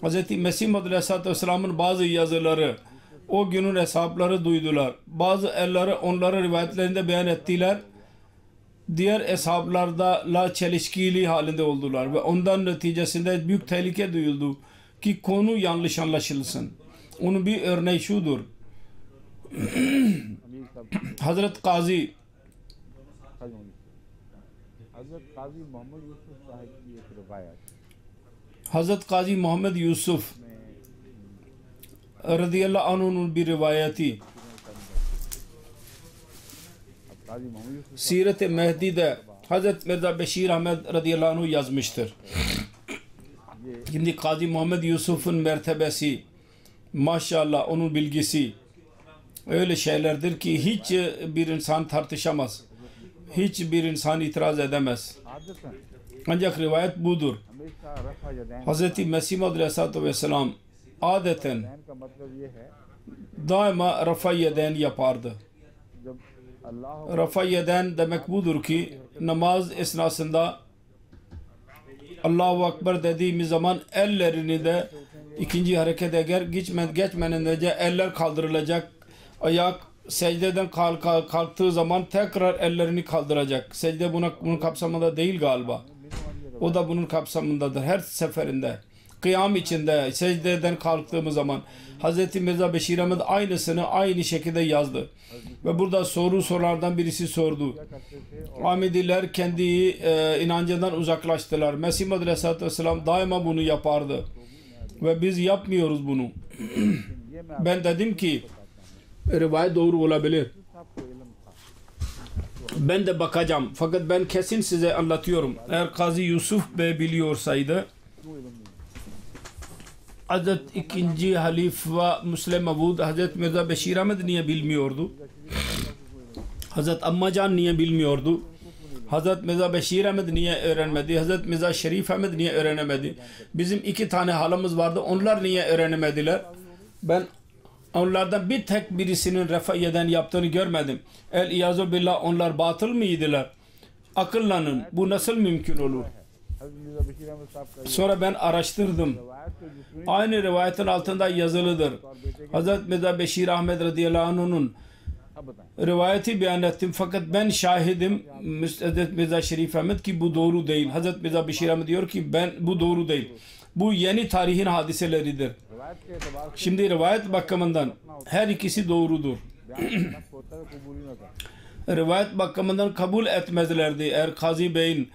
Hz. Mesih Maud Aleyhisselatü Vesselam'ın bazı yazıları, o günün hesapları duydular. Bazı elleri onların rivayetlerinde beyan ettiler. Diğer hesaplarla çelişkili halinde oldular ve ondan neticesinde büyük tehlike duyuldu ki konu yanlış anlaşılsın. Onun bir örneği şudur. Hazret Kazi Hazret Kazi Muhammed Yusuf radıyallahu anh'un bir rivayeti Siret-i Mehdi'de Hazret Mirza Beşir Ahmed radıyallahu anh yazmıştır. Şimdi Kazi Muhammed Yusuf'un mertebesi, maşallah onun bilgisi öyle şeylerdir ki hiç bir insan tartışamaz. Hiçbir insan itiraz edemez. Ancak rivayet budur. Hz. Mesih Maud Aleyhisselatü Vesselam adeten daima rafa yeden yapardı. Rafa yeden demek budur ki namaz esnasında Allahu Ekber dediğimiz zaman ellerini de ikinci hareket eğer geçmeden önce eller kaldırılacak. Ayak secdeden kalktığı zaman tekrar ellerini kaldıracak. Secde bunun kapsamında değil galiba. O da bunun kapsamındadır her seferinde. Kıyam içinde secdeden kalktığımız zaman Hz. Mirza Beşir Ahmed aynısını aynı şekilde yazdı. Ve burada sorulardan birisi sordu. Ahmediler kendi inancından uzaklaştılar. Mesih Maud Aleyhisselatü Vesselam daima bunu yapardı. Ve biz yapmıyoruz bunu. Ben dedim ki rivayet doğru olabilir. Ben de bakacağım. Fakat ben kesin size anlatıyorum. Eğer Kazi Yusuf Bey biliyorsaydı Hazret 2. Halife Müslim Mevud Hazret Mirza Beşir Ahmed niye bilmiyordu? Hazret Ammacan niye bilmiyordu? Hazret Mirza Beşir Ahmed niye öğrenmedi? Hazret Mirza Şerif Ahmed niye öğrenemedi? Bizim 2 tane halamız vardı. Onlar niye öğrenemediler? Ben onlardan bir tek birisinin refayeden yaptığını görmedim. El-İyazu billah onlar batıl mıydılar? Akıllanın. Bu nasıl mümkün olur? Sonra ben araştırdım. Aynı rivayetin altında yazılıdır. Hazret Mirza Beşir Ahmed radıyallahu anh'un rivayeti beyan ettim. Fakat ben şahidim Hazret Mirza Şerif Ahmed ki bu doğru değil. Hazret Mirza Beşir Ahmed diyor ki bu doğru değil. Bu yeni tarihin hadiseleridir. Şimdi rivayet bakımından her ikisi doğrudur. Rivayet bakımından kabul etmezlerdi. Eğer Kazi Bey'in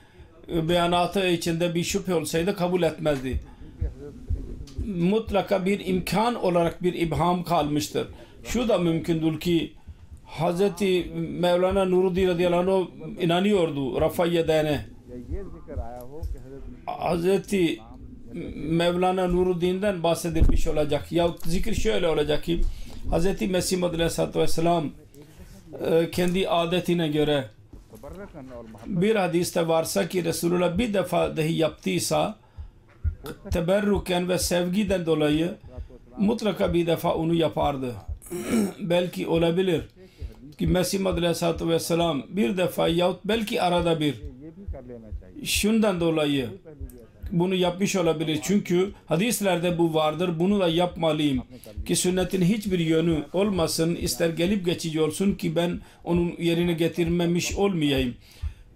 beyanatı içinde bir şüphe olsaydı kabul etmezdi. Mutlaka bir imkan olarak bir ibham kalmıştır. Şu da mümkündür ki Hz. Mevlana Nuruddin radıyallahu anh inanıyordu Rafa-i-Yedene. Hz. Mevlana Nuruddin'den bahsedilmiş olacak. Ya zikir şöyle olacak ki Hz. Mesih Maud Aleyhisselatü Vesselam kendi adetine göre bir hadiste varsa ki Resulullah bir defa dahi yaptıysa teberruken ve sevgiden dolayı mutlaka bir defa onu yapardı. Belki olabilir ki Mesih Maud Aleyhisselatü Vesselam bir defa yahut belki arada bir şundan dolayı bunu yapmış olabilir. Çünkü hadislerde bu vardır. Bunu da yapmalıyım. Ki sünnetin hiçbir yönü olmasın. İster gelip geçici olsun ki ben onun yerini getirmemiş olmayayım.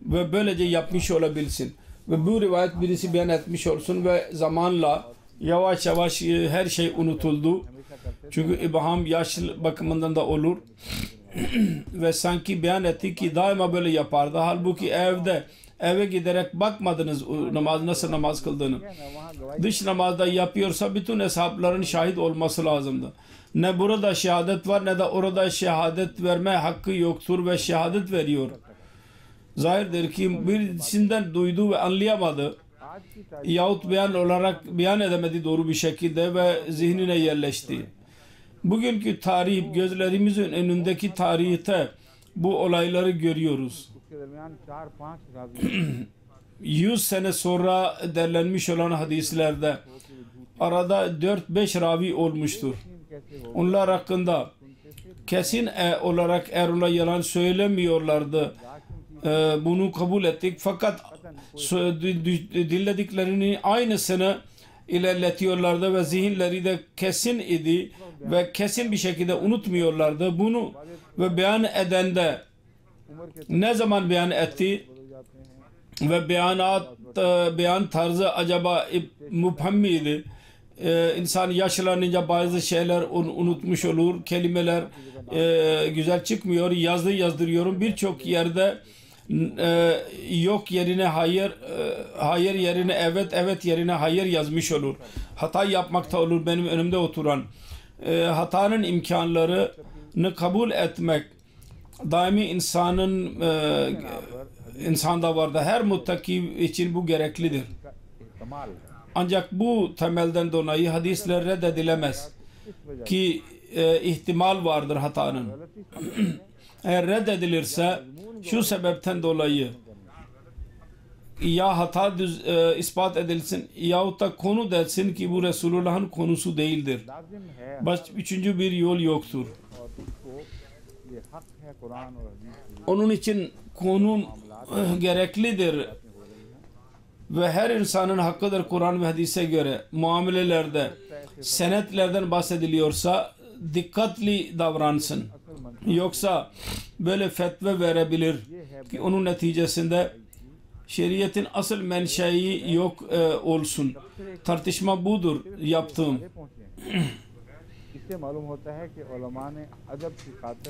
Ve böylece yapmış olabilsin. Ve bu rivayet birisi beyan etmiş olsun ve zamanla yavaş yavaş her şey unutuldu. Çünkü ibham yaş bakımından da olur. Ve sanki beyan etti ki daima böyle yapardı. Halbuki eve giderek bakmadınız nasıl namaz kıldığını. Dış namazda yapıyorsa bütün hesapların şahit olması lazımdı. Ne burada şehadet var ne de orada şehadet verme hakkı yoktur ve şehadet veriyor. Zahirdir ki birisinden duydu ve anlayamadı. Yahut beyan edemedi doğru bir şekilde ve zihnine yerleşti. Bugünkü tarih gözlerimizin önündeki tarihte bu olayları görüyoruz. 100 sene sonra derlenmiş olan hadislerde arada 4-5 ravi olmuştur. Onlar hakkında kesin olarak eğer ona yalan söylemiyorlardı bunu kabul ettik. Fakat dinlediklerinin aynısını ilerletiyorlardı ve zihinleri de kesin idi ve kesin bir şekilde unutmuyorlardı bunu ve beyan eden de ne zaman beyan etti ve beyan tarzı acaba müpham miydi? İnsan yaşlanınca bazı şeyler unutmuş olur, kelimeler güzel çıkmıyor, yazdırıyorum birçok yerde yok yerine hayır, hayır yerine evet, evet yerine hayır yazmış olur. Hata yapmakta olur benim önümde oturan. Hatanın imkanlarını kabul etmek daimi insanda vardır. Her muttaki için bu gereklidir. Ancak bu temelden dolayı hadisler reddedilemez ki ihtimal vardır hatanın. Eğer reddedilirse şu sebepten dolayı ya hata ispat edilsin yahut da konu densin ki bu Resulullah'ın konusu değildir. Üçüncü bir yol yoktur. Onun için konu gereklidir ve her insanın hakkıdır Kur'an ve hadise göre. Muamelelerde senetlerden bahsediliyorsa dikkatli davransın. Yoksa böyle fetva verebilir ki onun neticesinde şeriatın asıl menşei yok olsun. Tartışma budur yaptığım.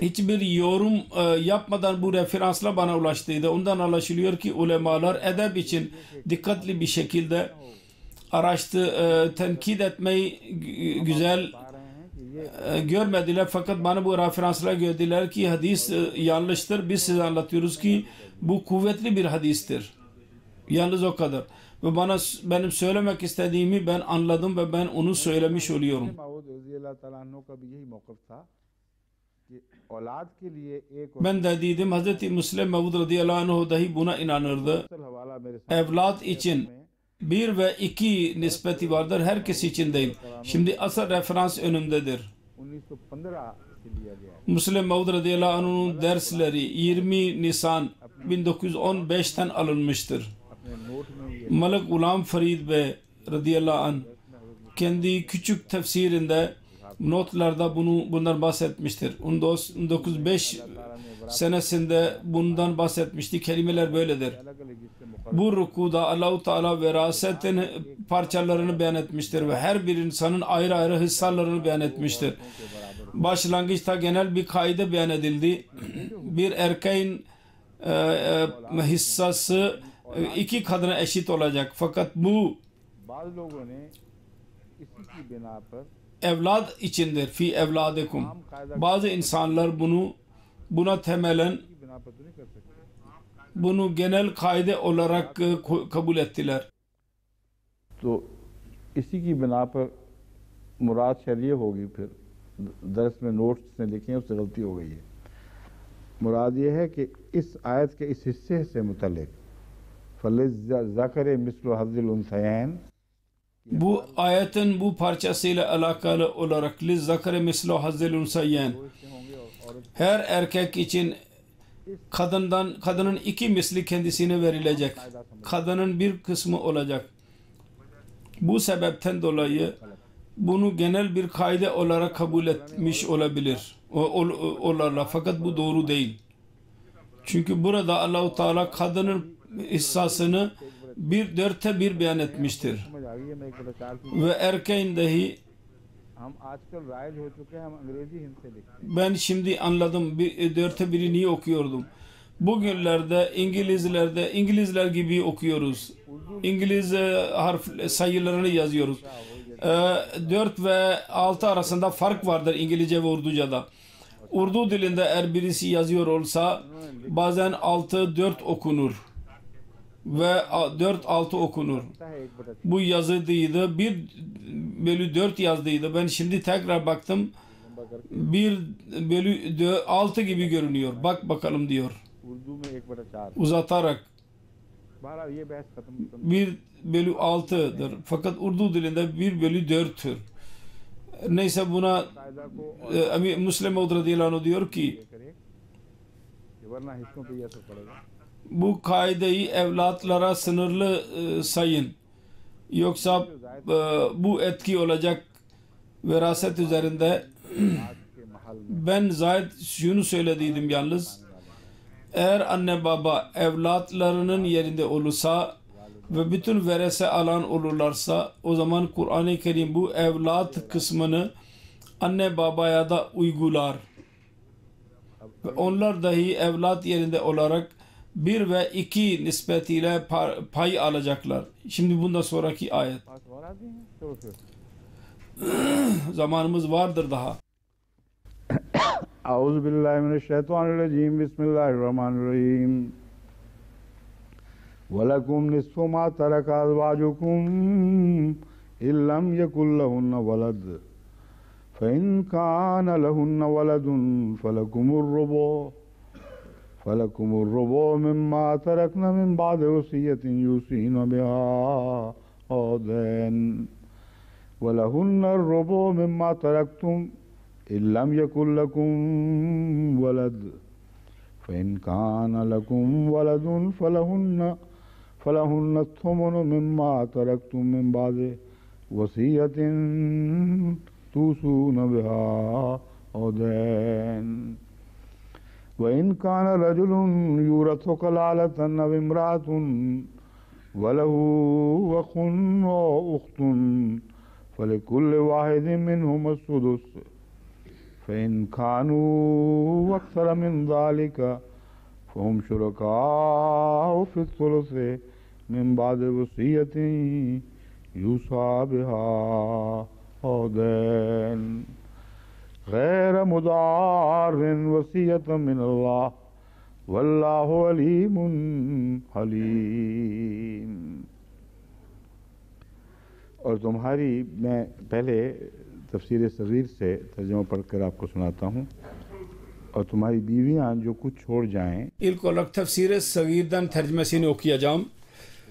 Hiçbir yorum yapmadan bu referansla bana ulaştıydı. Ondan anlaşılıyor ki ulemalar edeb için dikkatli bir şekilde tenkit etmeyi güzel görmediler. Fakat bana bu referansla gördüler ki hadis yanlıştır. Biz size anlatıyoruz ki bu kuvvetli bir hadistir. Yalnız o kadar. Ve benim söylemek istediğimi ben anladım ve ben onu söylemiş oluyorum. Ben de dedim Hz. Müslim Mevud radıyallahu anh dahi buna inanırdı. Evlat için 1 ve 2 nispeti vardır. Herkes için değil. Şimdi asıl referans önümdedir. Müslim Mevud radıyallahu anh'ın dersleri 20 Nisan 1915'ten alınmıştır. Malik Ghulam Farid Bey radıyallahu anh kendi küçük tefsirinde notlarda bundan bahsetmiştir. 1905 senesinde bundan bahsetmişti. Kelimeler böyledir. Bu rükuda Allah-u Teala verasetin parçalarını beyan etmiştir ve her bir insanın ayrı ayrı hissalarını beyan etmiştir. Başlangıçta genel bir kaide beyan edildi. Bir erkeğin hissası 2 kadına eşit olacak. Fakat bu evlat içindir. Fi evladikum. Bazı insanlar buna temelen bunu genel kaide olarak kabul ettiler. तो इसी की बिना पर मुराद शायद ये होगी फिर दरस में नोट्स ने लिखे हैं उससे गलती हो गई है मुराद ये है कि इस आयत के इस हिस्से से मुतल्लिक फलिज़ ज़कर मिस्ल हज़्ज़िल उन्सयैन bu ayetin bu parçasıyla alakalı olarak li zakare mislu hazzil unsayyen her erkek için kadının 2 misli kendisine verilecek. Kadının bir kısmı olacak. Bu sebepten dolayı bunu genel bir kaide olarak kabul etmiş olabilir. Olurlar. Fakat bu doğru değil. Çünkü burada Allah-u Teala kadının hissasını 4'te 1 beyan etmiştir. Ve erkeğin dahi ben şimdi anladım 4'te 1'i niye okuyordum. Bugünlerde İngilizler gibi okuyoruz. İngiliz sayılarını yazıyoruz. 4 ve 6 arasında fark vardır İngilizce ve Urduca'da. Urdu dilinde eğer birisi yazıyor olsa bazen 6-4 okunur ve 4-6 okunur. Bu yazıdıydı. 1/4 yazdıydı. Ben şimdi tekrar baktım 1/6 gibi görünüyor. Bak bakalım diyor. Uzatarak 1/6'dır. Fakat Urdu dilinde 1/4'tür. Neyse buna Müslim Mevud radıyallahu anh diyor ki bu kaideyi evlatlara sınırlı sayın. Yoksa bu etki olacak veraset üzerinde. Ben zayid şunu söylediydim yalnız. Eğer anne baba evlatlarının yerinde olursa ve bütün verese alan olurlarsa, o zaman Kur'an-ı Kerim bu evlat kısmını anne babaya da uygular. Ve onlar dahi evlat yerinde olarak 1 ve 2 nispetiyle pay alacaklar. Şimdi bundan sonraki ayet. Zamanımız vardır daha. Euzubillahimineşşeytanirracim. Bismillahirrahmanirrahim. وَلَكُمْ نِصْفُ مَا تَرَكَ أَزْوَاجُكُمْ إِنْ لَمْ يَكُنْ لَهُنَّ وَلَدٌ فَإِنْ كَانَ لَهُنَّ وَلَدٌ فَلَكُمُ الرُّبُعُ مِمَّا تَرَكْنَ مِنْ بَعْدِ وَصِيَّةٍ يُوصِينَ بِهَا أَوْ دَيْنٍ وَلَهُنَّ الرُّبُعُ مِمَّا تَرَكْتُمْ إِنْ لَمْ يَكُنْ لَكُمْ وَلَدٌ فَإِنْ كَانَ لَكُمْ وَلَدٌ فَلَهُنَّ الثُّمُنُ مِمَّا تَرَكْتُمْ مِنْ بَعْدِ وَصِيَّةٍ تُوصُونَ بِهَا أَوْ دَيْنٍ وَإِنْ كَانَ رَجُلٌ يُورَثُ كَلَالَةً أَوْ امْرَأَةٌ وَلَهُ أَخٌ أَوْ أُخْتٌ فَلِكُلِّ وَاحِدٍ مِّنْهُمَا السُّدُسُ فَإِنْ كَانُوا أَكْثَرَ مِنْ ذَلِكَ فَهُمْ شُرَكَاءُ فِي الثُّلُثِ مِنْ بَعْدِ وَصِيَّةٍ يُوصَى بِهَا أَوْ دَيْنٍ غَيْرَ مُضَارٍّ وَصِيَّةً مِنَ اللَّهِ وَاللَّهُ عَلِيمٌ حَلِيمٌ. और तुम्हारी मैं पहले तफसीर सगीर से तर्जुमा पढ़कर आपको सुनाता हूँ. और तुम्हारी बीवियाँ जो कुछ छोड़ जाएं. İlk olarak tefsir-i sagirden tercümesini okuyacağım.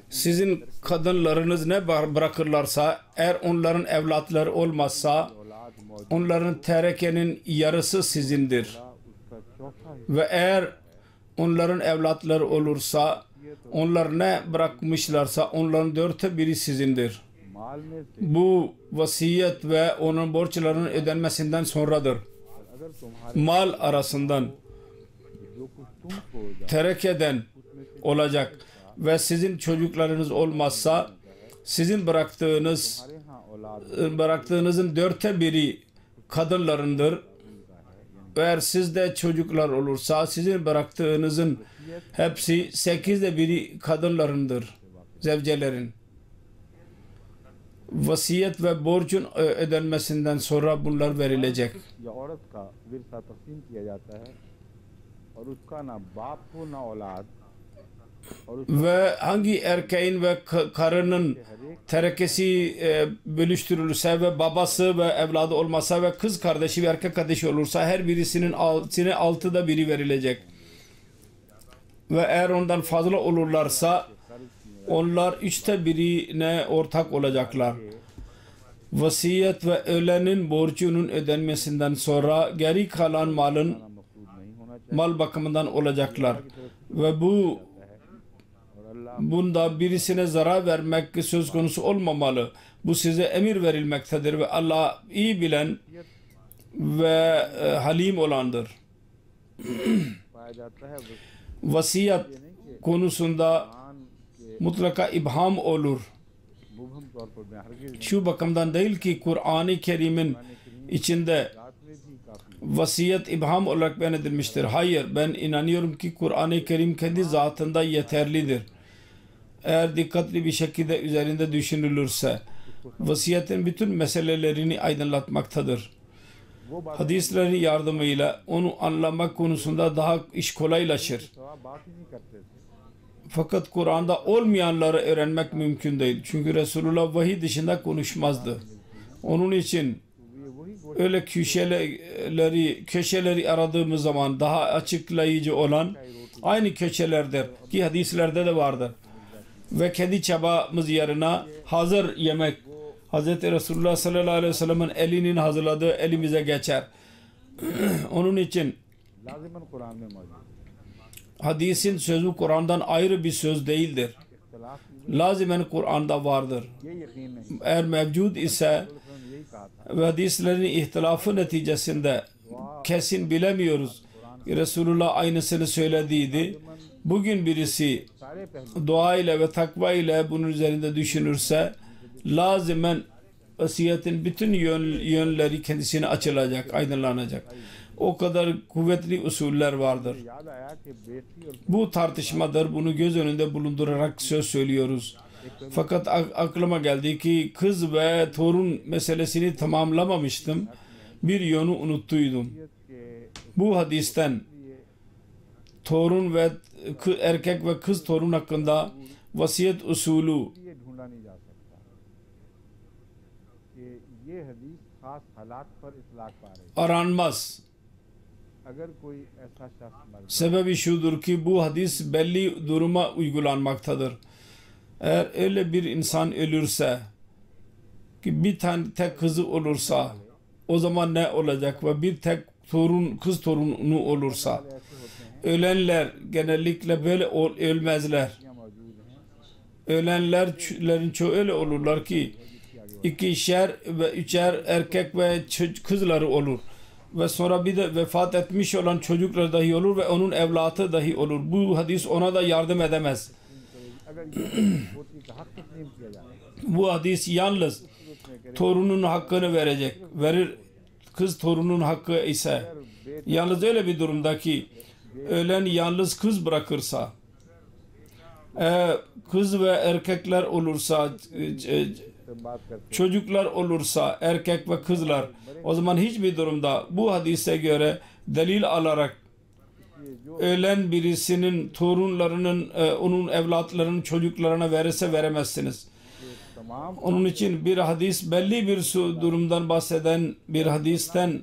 Sizin kadınlarınız ne bırakırlarsa, eğer onların evlatları olmazsa, onların terekenin yarısı sizindir. Ve eğer onların evlatları olursa, onlar ne bırakmışlarsa onların 1/4 sizindir. Bu vasiyet ve onun borçlarının ödenmesinden sonradır. Mal arasından terekeden olacak ve sizin çocuklarınız olmazsa sizin bıraktığınızın 1/4 kadınlarındır. Eğer sizde çocuklar olursa sizin bıraktığınızın hepsi 8'de 1 kadınlarındır, zevcelerin. Vasiyet ve borcun ödenmesinden sonra bunlar verilecek. Ve hangi erkeğin ve karının terekesi bölüştürülürse ve babası ve evladı olmasa ve kız kardeşi ve erkek kardeşi olursa her birisinin 6'da 1 verilecek. Ve eğer ondan fazla olurlarsa onlar 3'te 1'ine ortak olacaklar. Vasiyet ve ölenin borcunun ödenmesinden sonra geri kalan mal bakımından olacaklar. Ve bunda birisine zarar vermek söz konusu olmamalı. Bu size emir verilmektedir ve Allah iyi bilen ve halim olandır. Vasiyet konusunda mutlaka ibham olur. Şu bakımdan değil ki Kur'an-ı Kerim'in içinde vasiyet ibham olarak beyan edilmiştir. Hayır, ben inanıyorum ki Kur'an-ı Kerim kendi zatında yeterlidir. Eğer dikkatli bir şekilde üzerinde düşünülürse vasiyetin bütün meselelerini aydınlatmaktadır. Hadislerin yardımıyla onu anlamak konusunda daha iş kolaylaşır. Fakat Kur'an'da olmayanları öğrenmek mümkün değil. Çünkü Resulullah vahiy dışında konuşmazdı. Onun için öyle köşeleri aradığımız zaman daha açıklayıcı olan aynı köşelerdir ki hadislerde de vardır. Ve kendi çabamız yerine hazır yemek Hz. Resulullah sallallahu aleyhi ve sellem'in elinin hazırladığı elimize geçer. Onun için hadisin sözü Kur'an'dan ayrı bir söz değildir. इख्तिलाफ नहीं lazimen Kur'an'da vardır. है, ये यकीन नहीं। Eğer mevcud ise यही कहा था ve hadislerin ihtilafı neticesinde kesin bilemiyoruz. Resulullah aynısını söylediydi. Bugün birisi सारे पहलू dua ile ve takva ile bunun üzerinde düşünürse lazimen vasiyetin bütün yönleri kendisine açılacak, aydınlanacak. O kadar kuvvetli usuller vardır. याद आया कि बेटी और Bu tartışmadır. Bunu göz önünde bulundurarak söz söylüyoruz. Fakat aklıma geldi ki kız ve torun meselesini tamamlamamıştım. Bir yönü unuttuydum. के Bu hadisten torun ve erkek ve kız torun hakkında vasiyet usulü ये ढूंढा नहीं जा सकता कि ये हदीस खास हालात पर इतलाक पा रही है। aranmaz. अगर कोई ऐसा शख्स मर जाए Sebebi şudur ki bu hadis belli duruma uygulanmaktadır. Eğer öyle bir insan ölürse ki bir tane tek kızı olursa o zaman ne olacak ve bir tek kız torunu olursa ऐसे होते हैं ölenler genellikle böyle ölmezler. या मौजूद हैं Ölenlerin çoğu öyle olurlar ki ikişer ve üçer erkek ve kızları olur. Ve sonra bir de vefat etmiş olan çocuklar dahi olur ve onun evlatı dahi olur. Bu hadis ona da yardım edemez. अगर ये पोती का हक तस्लीम किया जाए Bu hadis yalnız torunun hakkını verecek. Verir kız torunun hakkı ise yalnız öyle bir durumda ki ölen yalnız kız bırakırsa kız ve erkekler olursa बात करते çocuklar olursa erkek ve kızlar o zaman hiçbir durumda bu hadise göre delil alarak ölen birisinin torunlarının onun evlatlarının çocuklarına verirse veremezsiniz. तमाम Onun için bir hadis belli bir durumdan bahseden bir hadisten की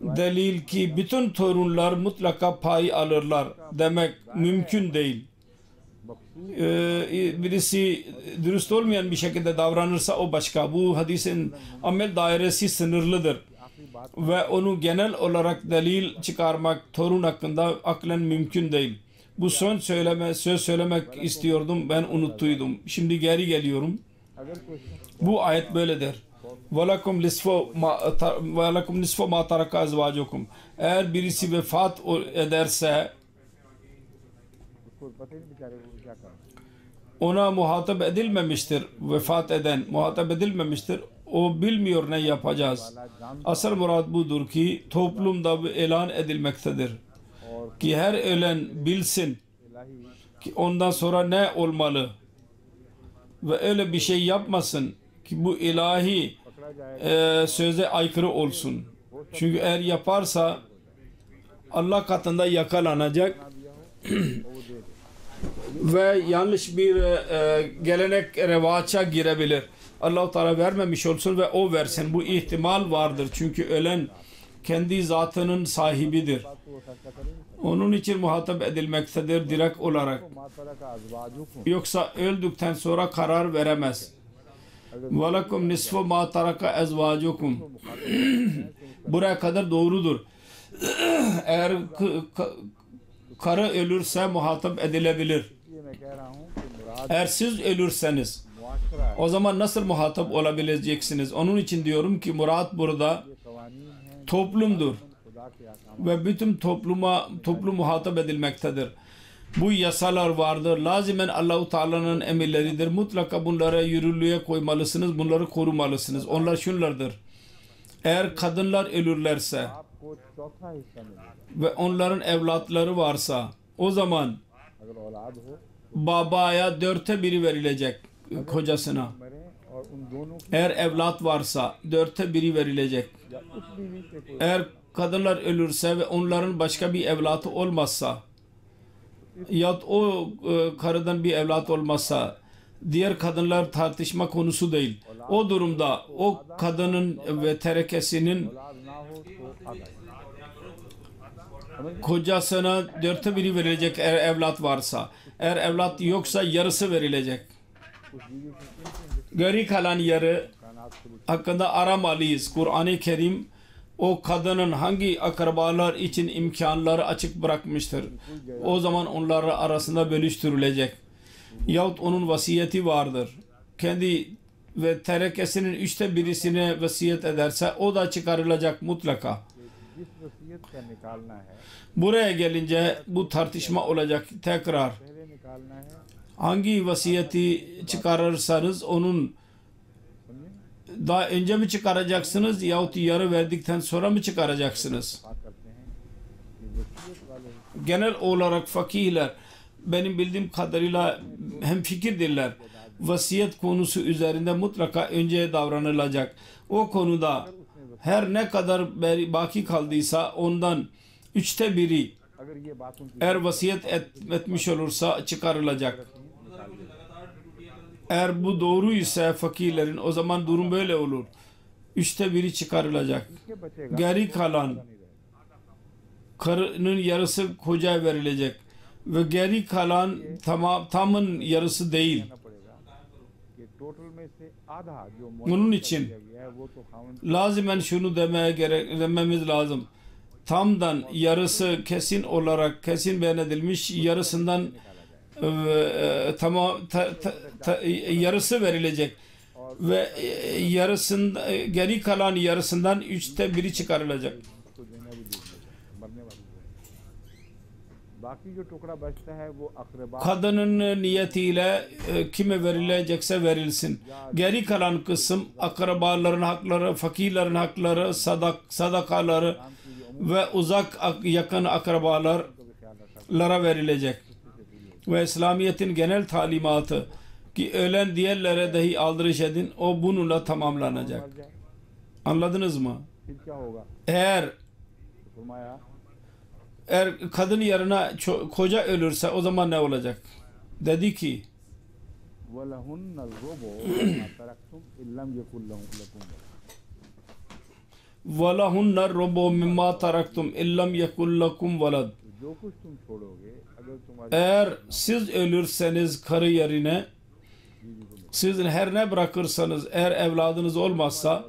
नहीं delil ki bütün torunlar mutlaka pay alırlar demek mümkün değil. Birisi dürüst olmayan bir şekilde davranırsa o başka. Bu hadisin amel dairesi sınırlıdır. Ve onu genel olarak delil çıkarmak torun hakkında aklen mümkün değil. Bu son söz söylemek istiyordum. Ben unuttuydum. Şimdi geri geliyorum. अगर कोई शख्स Bu ayet böyledir. وَلَكُمْ نِصْفُ مَا تَرَكَ أَزْوَاجُكُمْ Eğer birisi vefat ederse उसको पता ही नहीं बेचारे को क्या करना ona muhatap edilmemiştir. Vefat eden muhatap edilmemiştir. O bilmiyor ne yapacağız. Asıl murad budur ki toplumda bu ilan edilmektedir. Ki her ölen bilsin इलाही ki ondan sonra ne olmalı. Ve öyle bir şey yapmasın ki bu ilahi पकड़ा जाए söze aykırı olsun. Çünkü eğer yaparsa Allah katında yakalanacak ve yanlış bir gelenek revaça girebilir. Allah-u Teala vermemiş olsun ve o versin. Bu ihtimal vardır. Çünkü ölen kendi zatının sahibidir. तो वो फैसला करेंगे Onun için muhatap edilmektedir direkt olarak. मातरा का अजवाजुकुम Yoksa öldükten sonra karar veremez. وَلَكُمْ نِصْفُ مَا تَرَكَ اَزْوَاجُكُمْ Buraya kadar doğrudur. Eğer karı ölürse muhatap edilebilir. ये मैं कह रहा हूँ कि मुराद Eğer siz ölürseniz मुआशरा o zaman nasıl muhatap olabileceksiniz? Onun için diyorum ki murat burada ये कवानीन हैं toplumdur. खुदा के ahkam Ve bütün toplum muhatap edilmektedir. Bu yasalar vardır. Lazimen Allah-u Teala'nın emirleridir. Mutlaka bunlara yürürlüğe koymalısınız. Bunları korumalısınız. Onlar şunlardır. Eğer kadınlar ölürlerse आपको चौथा हिस्सा मिलेगा ve onların evlatları varsa o zaman अगर औलाद हो babaya 1/4 verilecek kocasına. मरे और उन दोनों की Eğer evlat varsa 1/4 verilecek. या उस बीवी से कोई Eğer kadınlar ölürse ve onların başka bir evlatı olmazsa ya o karıdan bir evlat olmazsa diğer kadınlar tartışma konusu değil. O durumda o kadının ve terekesinin औलाद ना हो तो आधा kocasına 1/4 verilecek eğer evlat varsa. Eğer evlat yoksa yarısı verilecek. उस बीवी से Geri kalan yarı कानात को hakkında aramalıyız. Kur'an-ı Kerim o kadının hangi akrabalar için imkanları açık bırakmıştır. O zaman onları arasında bölüştürülecek. yahut onun vasiyeti vardır. Kendi ve terekesinin 1/3'üne vasiyet ederse o da çıkarılacak mutlaka. जिस वसीयत का निकालना है Buraya gelince bu tartışma olacak tekrar. पहले निकालना है, Hangi vasiyeti çıkarırsanız onun daha önce mi çıkaracaksınız yahut yarı verdikten sonra mı çıkaracaksınız? बात करते हैं कि वसीयत वाले Genel olarak fakihler benim bildiğim kadarıyla hemfikirdirler. Vasiyet konusu üzerinde mutlaka önce davranılacak. O konuda her ne kadar baki kaldıysa ondan 1/3 अगर ये बात उनकी eğer vasiyet etmiş olursa çıkarılacak. Eğer bu doğru ise fakirlerin o zaman durum böyle olur. 1/3 çıkarılacak. के बचेगा Geri kalan karının yarısı kocaya verilecek ve geri kalan tamın yarısı değil. पड़ेगा कि टोटल में से आधा जो Bunun için किया गया है वो तो खावन lazimen şunu dememiz lazım. Tamdan yarısı kesin olarak kesin beyan edilmiş, yarısından yarısı verilecek ve geri kalan yarısından 1/3 çıkarılacak. उसको देना भी दीजिए मरने वाली को। बाकी जो टुकड़ा बचता है वो अकरबा Kadının niyetiyle kime verilecekse verilsin. Geri kalan kısım akrabaların hakları, fakirlerin hakları, sadakaları ve uzak yakın akrabalara verilecek. Ve İslamiyet'in genel talimatı ki ölen diğerlere dahi aldırış edin, o bununla tamamlanacak. मर जाए Anladınız mı? फिर क्या होगा? Eğer फरमाया kadın yerine koca ölürse o zaman ne olacak? Dedi ki वलहुन्न रुबु ममा तरक्तुम इल्लम यकुल लकुम وَلَهُنَّ الرُّبُّ مِمَّا تَرَكْتُمْ اِلَّمْ يَكُنْ لَكُمْ وَلَدٌ. जो कुछ तुम छोड़ोगे अगर तुम्हारी Eğer siz ölürseniz karı yerine sizin her ne bırakırsanız eğer evladınız olmazsa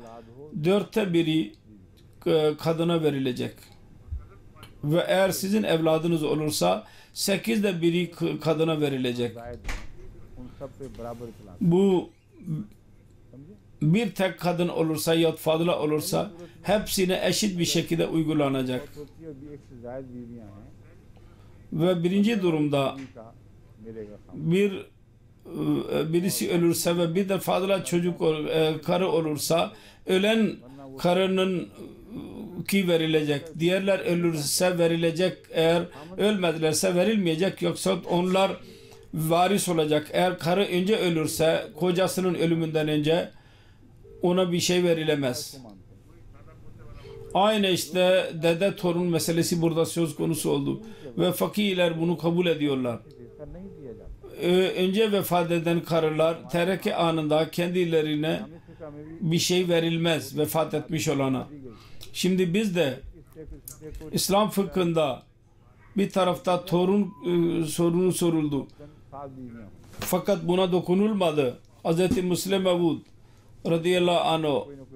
1/4 kadına verilecek. Ve eğer sizin evladınız olursa 8/1 kadına verilecek. जायद उन सब पे बराबर चला Bu समझे? bir tek kadın olursa ya fazla olursa hepsine eşit bir şekilde uygulanacak. होती है भी एक से जायद बीवियां हैं Ve birinci durumda बीवी का मिलेगा खाम birisi ölürse ve bir de fazla karı olursa ölen karının ki verilecek. Diğerler ölürse verilecek. Eğer ölmedilerse verilmeyecek. Yoksa onlar varis olacak. Eğer karı önce ölürse kocasının ölümünden önce ona bir şey verilemez. Aynı işte dede torun meselesi burada söz konusu oldu. Ve fakirler bunu kabul ediyorlar. इसका नहीं दिया जाता। Önce vefat eden karılar tereke anında kendilerine इस्लामी फिक़ह में भी bir şey verilmez vefat etmiş olana. Şimdi biz de इससे कुछ İslam fıkhında bir tarafta torun sorunu soruldu. 7 बीवियां हों। Fakat buna dokunulmadı. Hz. Müslim Mevud radıyallahu anh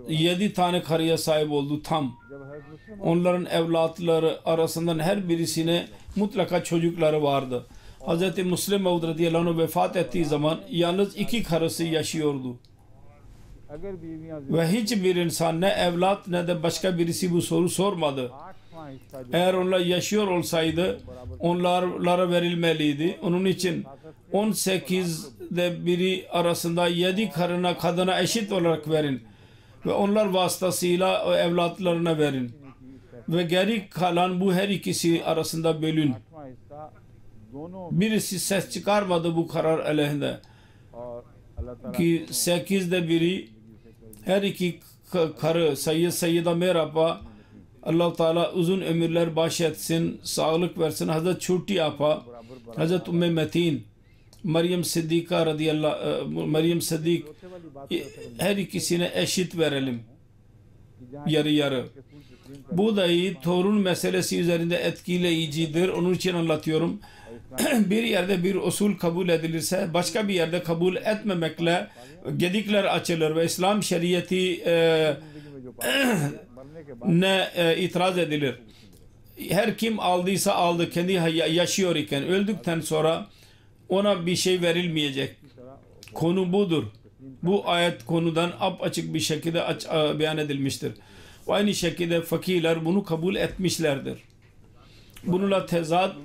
7 tane karıya sahip oldu tam. जब हज़रत मुस्लिम Onların evlatları arasından her birisine mutlaka çocukları vardı. Hz. Müslim Mevud radıyallahu anh vefat ettiği zaman yalnız 2 karısı yaşıyordu. अगर बीवियां Ve hiçbir insan ne evlat ne de başka birisi bu soru sormadı. 8वां हिस्सा जो Eğer onlar yaşıyor olsaydı onlara verilmeliydi. Onun için 18/1 arasında 7 karına kadına eşit olarak verin. Ve onlar vasıtasıyla o evlatlarına verin. Ve geri kalan bu her ikisi arasında bölün. 8वां हिस्सा दोनों Birisi ses çıkarmadı bu karar aleyhinde. और अल्लाह ताला Ki 8/1 her iki karı Sayyida Merhaba Allah Teala uzun ömürler bahşetsin, sağlık versin. Hazret Çurti Apa, Hazret Ümmü Metin, Meryem Sıddika radıyallahu Meryem Sıddik her ikisine eşit verelim. Yarı yarı. Bu dahi torun meselesi üzerinde etkileyicidir. Onun için anlatıyorum. Bir yerde bir usul kabul edilirse başka bir yerde kabul etmemekle gedikler açılır ve İslam şeriatı मरने के बाद ne itiraz edilir. Her kim aldıysa aldı, kendi yaşıyor iken öldükten sonra ona bir şey verilmeyecek. Konu budur. Bu ayet konudan apaçık bir şekilde beyan edilmiştir. Aynı şekilde fakirler bunu kabul etmişlerdir. Bununla tezat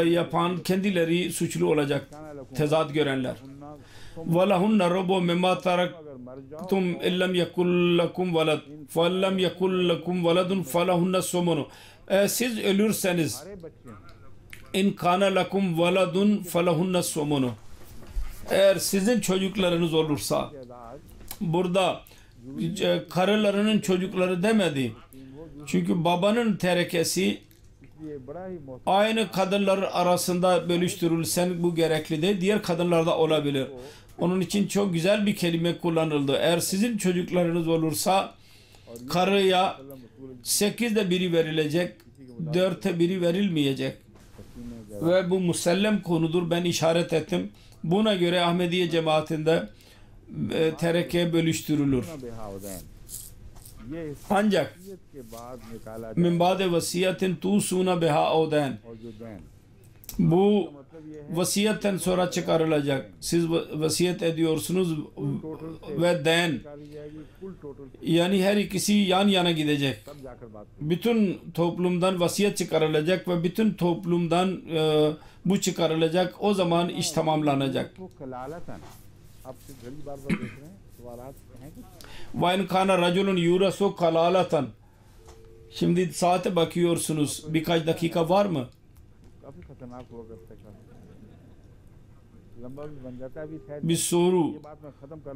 yapan kendileri suçlu olacak. Tezat görenler. وَلَهُنَّ رَبُّ مِمَّا تَرَكْتُمْ اِلَّمْ يَكُلْ لَكُمْ وَلَدٌ فَلَّمْ يَكُلْ لَكُمْ وَلَدٌ فَلَهُنَّ الثُّمُنُ. Siz ölürseniz اِنْ كَانَ لَكُمْ وَلَدٌ فَلَهُنَّ الثُّمُنُ. Eğer sizin çocuklarınız olursa, burada karılarının çocukları demedi. Çünkü babanın terekesi aynı kadınlar arasında bölüştürülsen bu gerekli değil. Diğer kadınlarda olabilir. Onun için çok güzel bir kelime kullanıldı. Eğer sizin çocuklarınız olursa karıya 8'de biri verilecek, 4'te biri verilmeyecek. Ve bu musellem konudur. Ben işaret ettim. Buna göre Ahmediye cemaatinde tereke bölüştürülür. Ancak min ba'de vasiyetin tusuna biha oden, bu vasiyetten sonra çıkarılacak. Siz vasiyet ediyorsunuz ve den, yani her ikisi yan yana gidecek. Bütün toplumdan vasiyet çıkarılacak ve bütün toplumdan bu çıkarılacak. O zaman iş tamamlanacak. وَاِنْ كَانَ رَجُلٌ يُورَسُ كَلَالَةً. Şimdi saate bakıyorsunuz. Birkaç dakika var mı? Bir soru.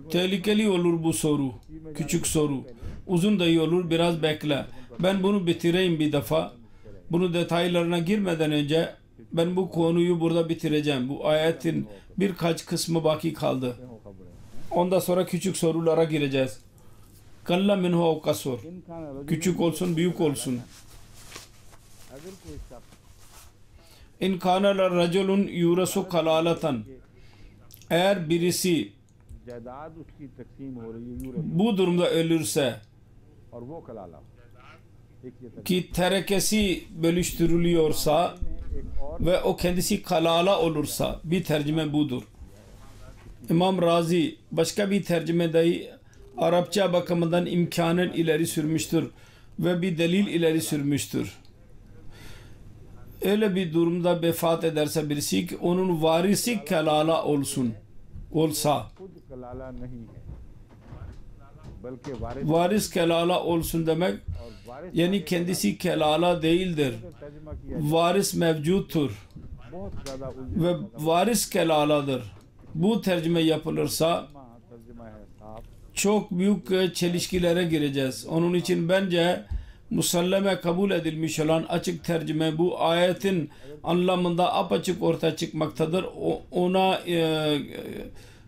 Tehlikeli olur bu soru. Küçük soru. Uzun da iyi olur. Biraz bekle. Ben bunu bitireyim bir defa. Bunun detaylarına girmeden önce ben bu konuyu burada bitireceğim. Bu ayetin birkaç kısmı baki kaldı. Ondan sonra küçük sorulara gireceğiz. Kalla minhu ev kasur. Küçük olsun, büyük olsun. İn kana raculun yurasu kalalatan. Eğer birisi bu durumda ölürse ki terekesi bölüştürülüyorsa ve o kendisi kalala olursa, bir tercüme budur. İmam Razi başka bir tercümedeyi Arapça bakımından imkanın ileri sürmüştür ve bir delil ileri sürmüştür. Öyle bir durumda vefat ederse birisi ki onun varisi kalala olsa, varis kelala olsun demek, yani kendisi kelala değildir. Varis mevcuttur ve varis kelaladır. Bu tercüme yapılırsa çok büyük çelişkilere gireceğiz. Onun için bence musalleme kabul edilmiş olan açık tercüme bu ayetin anlamında apaçık ortaya çıkmaktadır. Ona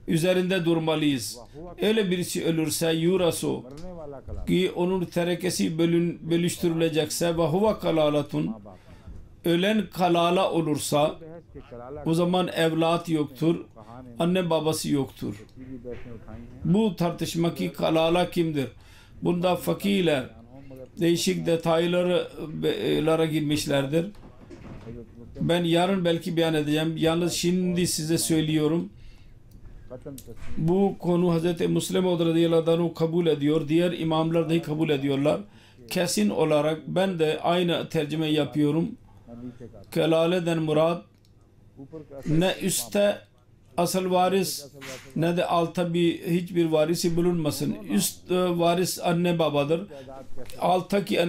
üzerinde durmalıyız. Öyle birisi ölürse yurasu ki onun terekesi bölüştürülecekse ve huve kalalatun, ölen kalala olursa o zaman evlat yoktur, anne babası yoktur. Bu tartışma ki kalala kimdir? Bunda fakirler değişik detaylara girmişlerdir. Ben yarın belki beyan edeceğim. Yalnız şimdi size söylüyorum. Bu konu Hz. Müslim radıyallahu anh kabul ediyor. Diğer imamlar dahi kabul ediyorlar. Kesin olarak ben de aynı tercüme yapıyorum. Kelaleden murad ne üstte asıl varis ne de altta hiçbir varisi bulunmasın. Üst varis anne babadır. Alttaki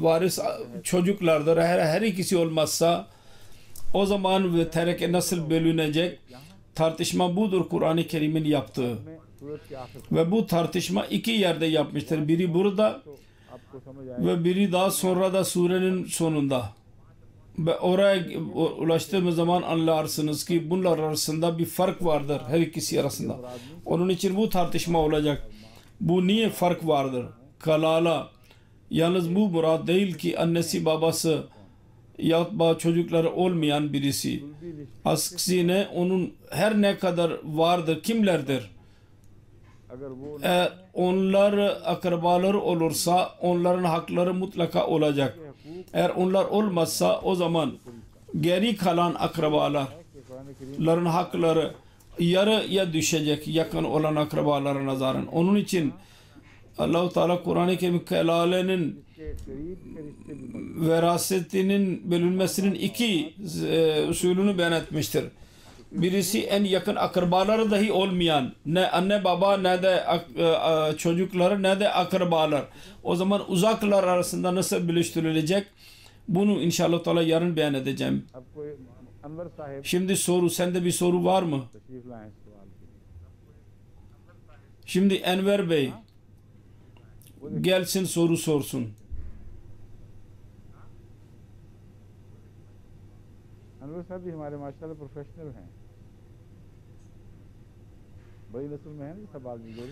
varis çocuklardır. Her ikisi olmazsa o zaman tereke nasıl bölünecek? Tartışma budur Kur'an-ı Kerim'in yaptığı. Ve bu tartışma iki yerde yapmıştır. Biri burada ve biri daha sonra da surenin sonunda. Ve oraya ulaştığımız zaman anlarsınız ki bunlar arasında bir fark vardır her ikisi arasında. Onun için bu tartışma olacak. Bu niye fark vardır? Kalala. Yalnız bu murad değil ki annesi babası yahut çocukları olmayan birisi. Aksine onun her ne kadar vardır, kimlerdir? Eğer onlar akrabaları olursa onların hakları mutlaka olacak. Eğer onlar olmazsa o zaman geri kalan akrabalar akrabaların hakları yarıya düşecek yakın olan akrabalara nazaran. Onun için Allah-u Teala Kur'an-ı Kerim kelalenin verasetinin bölünmesinin iki usulünü beyan etmiştir. Birisi en yakın akrabaları dahi olmayan, ne anne baba ne de çocukları ne de akrabalar. O zaman uzaklar arasında nasıl birleştirilecek? Bunu inşallah Teala yarın beyan edeceğim. Şimdi soru, sende bir soru var mı? Şimdi Enver Bey gelsin soru sorsun. Anwar साहब भी हमारे माशाल्लाह प्रोफेशनल हैं, बड़ी नस्ल में हैं सब आदमी लोग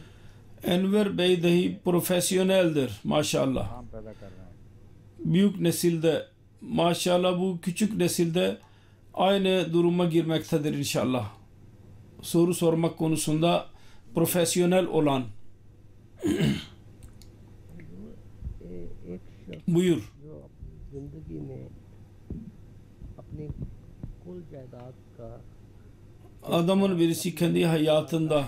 Enver Bey dahi profesyoneldir maşallah. काम पैदा कर रहे हैं. Büyük nesilde maşallah bu küçük nesilde aynı duruma girmektedir inşallah. Soru sormak konusunda profesyonel olan. एक शख्स Buyur. जो जिंदगी में अपनी कुल जायदाद का Adamın birisi kendi hayatında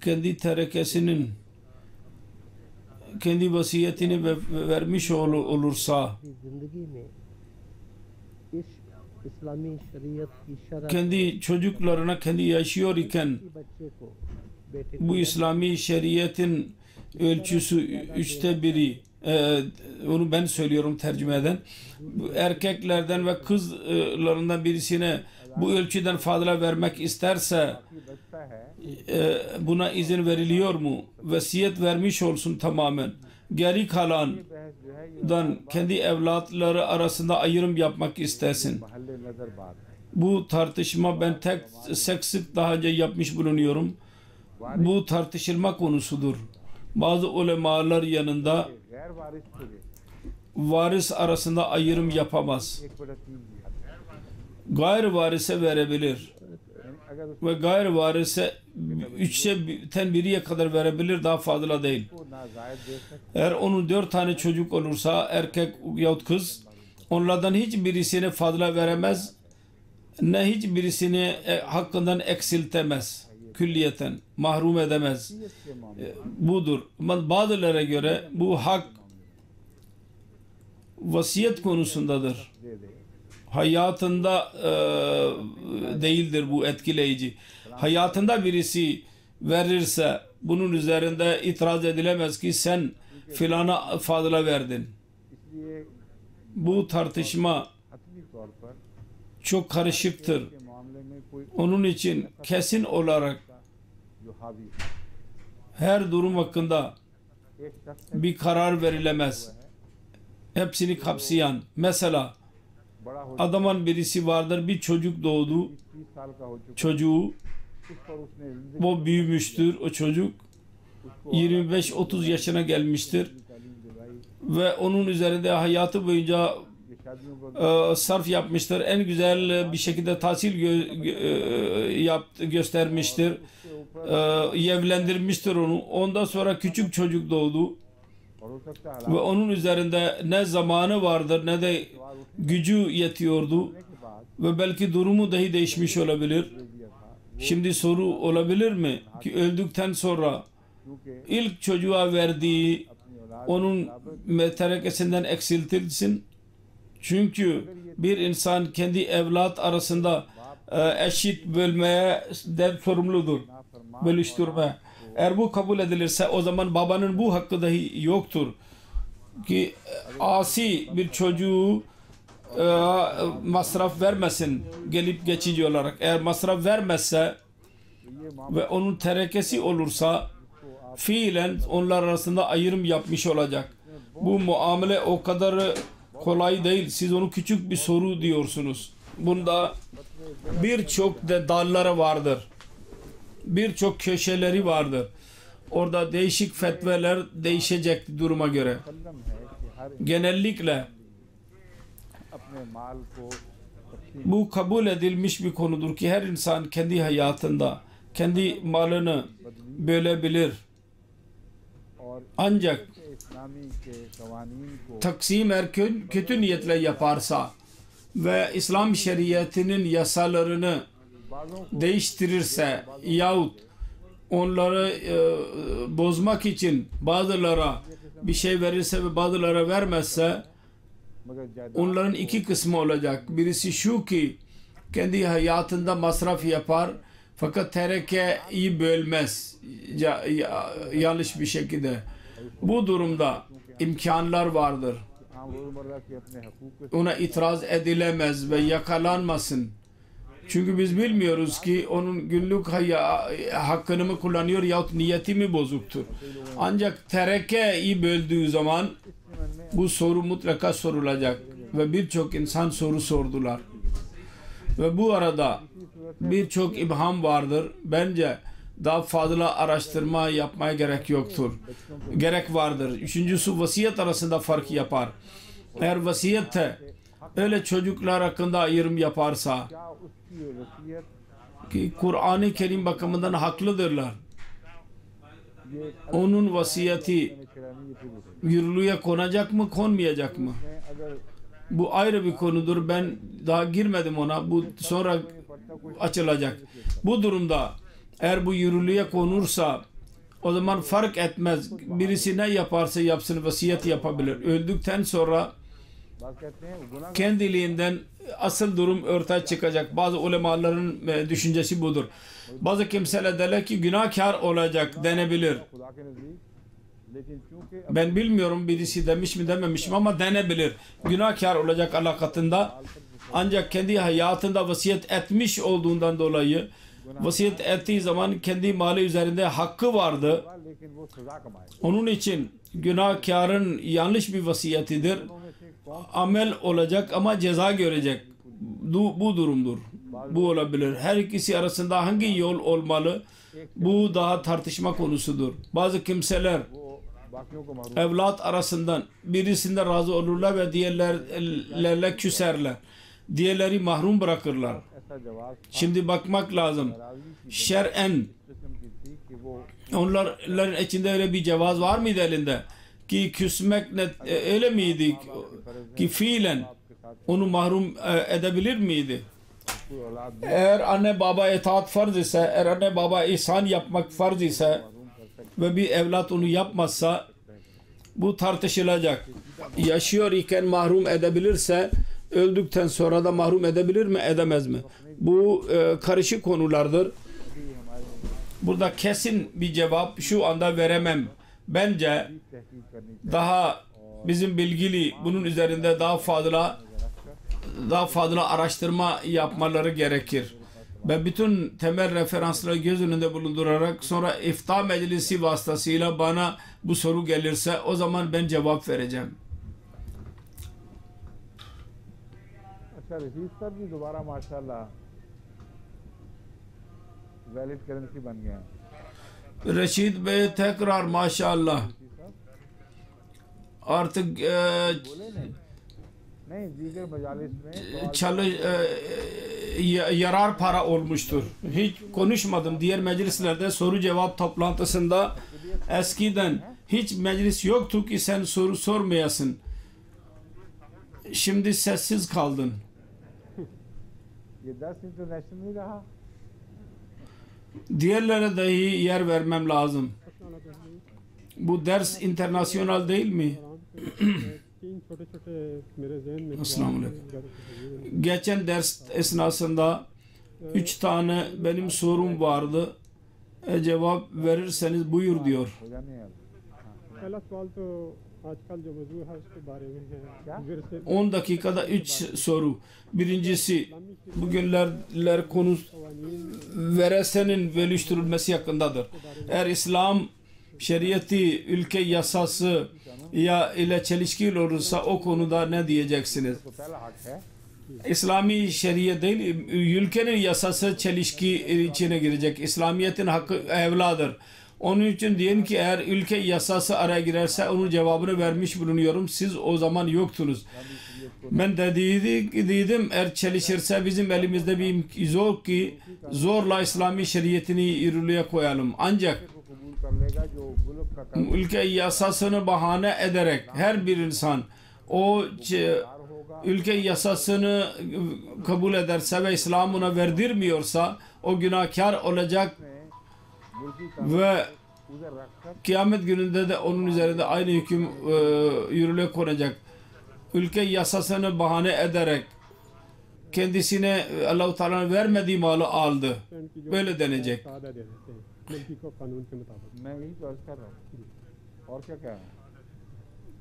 kendi terekesinin kendi vasiyetini vermiş olursa अपनी जिंदगी में इस इस्लामी शरीयत की शरह kendi çocuklarına kendi yaşıyor iken की बच्चे को बेटे bu İslami şeriyetin ölçüsü 1/3 onu ben söylüyorum tercüme eden bu erkeklerden ve kızlarından birisine bu ölçüden fazla vermek isterse buna izin veriliyor mu? Vasiyet vermiş olsun tamamen. Geri kalandan kendi evlatları arasında ayrım yapmak istersin. Bu tartışma ben sık daha önce yapmış bulunuyorum. Bu tartışılma konusudur. Bazı ulemalar yanında varis arasında ayrım yapamaz. Gayri varise verebilir. Ve gayri varise 3'ten 1'ye kadar verebilir, daha fazla değil. Eğer onun 4 tane çocuk olursa erkek yahut kız onlardan hiçbirisini fazla veremez, ne hiçbirisini hakkından eksiltemez, külliyeten mahrum edemez. Budur. Bazılara göre bu hak vasiyet konusundadır. Hayatında değildir bu etkileyici. Hayatında birisi verirse bunun üzerinde itiraz edilemez ki sen filana fazla verdin. Bu tartışma çok karışıktır. Onun için kesin olarak her durum hakkında bir karar verilemez. Hepsini kapsayan. Mesela adamın birisi vardır, bir çocuk doğdu. Çocuğu o büyümüştür, o çocuk 25-30 yaşına gelmiştir ve onun üzerinde hayatı boyunca sarf yapmıştır. En güzel bir şekilde tahsil göstermiştir. Evlendirmiştir onu. Ondan sonra küçük çocuk doğdu. Ve onun üzerinde ne zamanı vardır ne de gücü yetiyordu. Ve belki durumu dahi değişmiş olabilir. Şimdi soru olabilir mi ki öldükten sonra ilk çocuğa verdiği onun terekesinden eksiltilsin? Çünkü bir insan kendi evlat arasında eşit bölmeye de sorumludur. Bölüştürme. Eğer bu kabul edilirse o zaman babanın bu hakkı dahi yoktur. Ki asi bir çocuğu masraf vermesin gelip geçici olarak. Eğer masraf vermezse ve onun terekesi olursa fiilen onlar arasında ayrım yapmış olacak. Bu muamele o kadar kolay değil. Siz onu küçük bir soru diyorsunuz. Bunda birçok dalları vardır. Birçok köşeleri vardır. Orada değişik fetveler değişecek duruma göre. Genellikle bu kabul edilmiş bir konudur ki her insan kendi hayatında kendi malını bölebilir. Ancak taksim eğer kötü niyetle yaparsa ve İslam şeriatının yasalarını değiştirirse yahut onları bozmak için bazılara bir şey verirse ve bazılara vermezse onların iki kısmı olacak. Birisi şu ki kendi hayatında masraf yapar fakat terekeyi bölmez yanlış bir şekilde. Bu durumda imkanlar vardır. Ona itiraz edilemez ve yakalanmasın. Çünkü biz bilmiyoruz ki onun günlük hakkını mı kullanıyor yahut niyeti mi bozuktur. Ancak terekeyi böldüğü zaman bu soru mutlaka sorulacak. Ve birçok insan soru sordular. Ve bu arada birçok ibham vardır. Bence daha fazla araştırma yapmaya gerek yoktur. Gerek vardır. Üçüncüsü vasiyet arasında fark yapar. Eğer vasiyette öyle çocuklar hakkında ayrım yaparsa ki Kur'an-ı Kerim bakımından haklıdırlar. Onun vasiyeti yürürlüğe konacak mı, konmayacak mı? Bu ayrı bir konudur. Ben daha girmedim ona. Bu sonra açılacak. Bu durumda eğer bu yürürlüğe konursa o zaman fark etmez. Birisi ne yaparsa yapsın vasiyet yapabilir. Öldükten sonra kendiliğinden asıl durum ortaya çıkacak. Bazı ulemaların düşüncesi budur. Bazı kimseler derler ki günahkar olacak denebilir. Ben bilmiyorum birisi demiş mi dememiş mi ama denebilir. Günahkar olacak Allah katında. Ancak kendi hayatında vasiyet etmiş olduğundan dolayı vasiyet ettiği zaman kendi mali üzerinde hakkı vardı. Onun için günahkarın yanlış bir vasiyetidir. Amel olacak ama ceza görecek. Bu durumdur. Bu olabilir. Her ikisi arasında hangi yol olmalı? Bu daha tartışma konusudur. Bazı kimseler evlat arasından birisinde razı olurlar ve diğerlerle küserler. Diğerleri mahrum bırakırlar. Şimdi bakmak lazım. Şer'en onların içinde öyle bir cevaz var mıydı elinde? Ki küsmek öyle miydi? Ki fiilen onu mahrum edebilir miydi? Eğer anne baba itaat farz ise, eğer anne baba ihsan yapmak farz ise ve bir evlat onu yapmazsa bu tartışılacak. Yaşıyor iken mahrum edebilirse öldükten sonra da mahrum edebilir mi, edemez mi? Bu karışık konulardır. Burada kesin bir cevap şu anda veremem. Bence daha bizim bilgili bunun üzerinde daha fazla araştırma yapmaları gerekir. Ben bütün temel referansları göz önünde bulundurarak sonra ifta meclisi vasıtasıyla bana bu soru gelirse o zaman ben cevap vereceğim. Rashid sir भी दोबारा माशाल्लाह valid currency बन गए हैं. Reşid Bey tekrar maşallah artık yarar para olmuştur. Hiç konuşmadım diğer meclislerde soru cevap toplantısında. Eskiden hiç meclis yoktu ki sen soru sormayasın. Şimdi sessiz kaldın. Diğerlere dahi yer vermem lazım. Bu ders internasyonel değil mi? Esselamualeyküm. Geçen ders esnasında 3 tane benim sorum vardı. Cevap verirseniz buyur diyor. 10 dakikada 3 soru. Birincisi bugünler konu veresenin bölüştürülmesi hakkındadır. Eğer İslam şeriatı, ülke yasası ile çelişkili olursa o konuda ne diyeceksiniz? İslami şeriat değil, ülkenin yasası çelişki içine girecek. İslamiyet'in hakkı evladır. Onun için diyelim ki eğer ülke yasası araya girerse onun cevabını vermiş bulunuyorum. Siz o zaman yoktunuz. Ben de dedim eğer çelişirse bizim elimizde bir zor ki zorla İslami şeriatını yürürlüğe koyalım. Ancak ülke yasasını bahane ederek her bir insan o ülke yasasını kabul ederse ve İslam ona verdirmiyorsa o günahkar olacak ve kıyamet gününde de onun üzerinde aynı hüküm yürürlüğe konacak. Ülke yasasını bahane ederek kendisine Allah-u Teala'nın vermediği malı aldı. Böyle denecek. सादा दे देते हैं मुल्की को कानून के मुताबिक मैं यही तो अर्ज कर रहा हूँ और क्या क्या है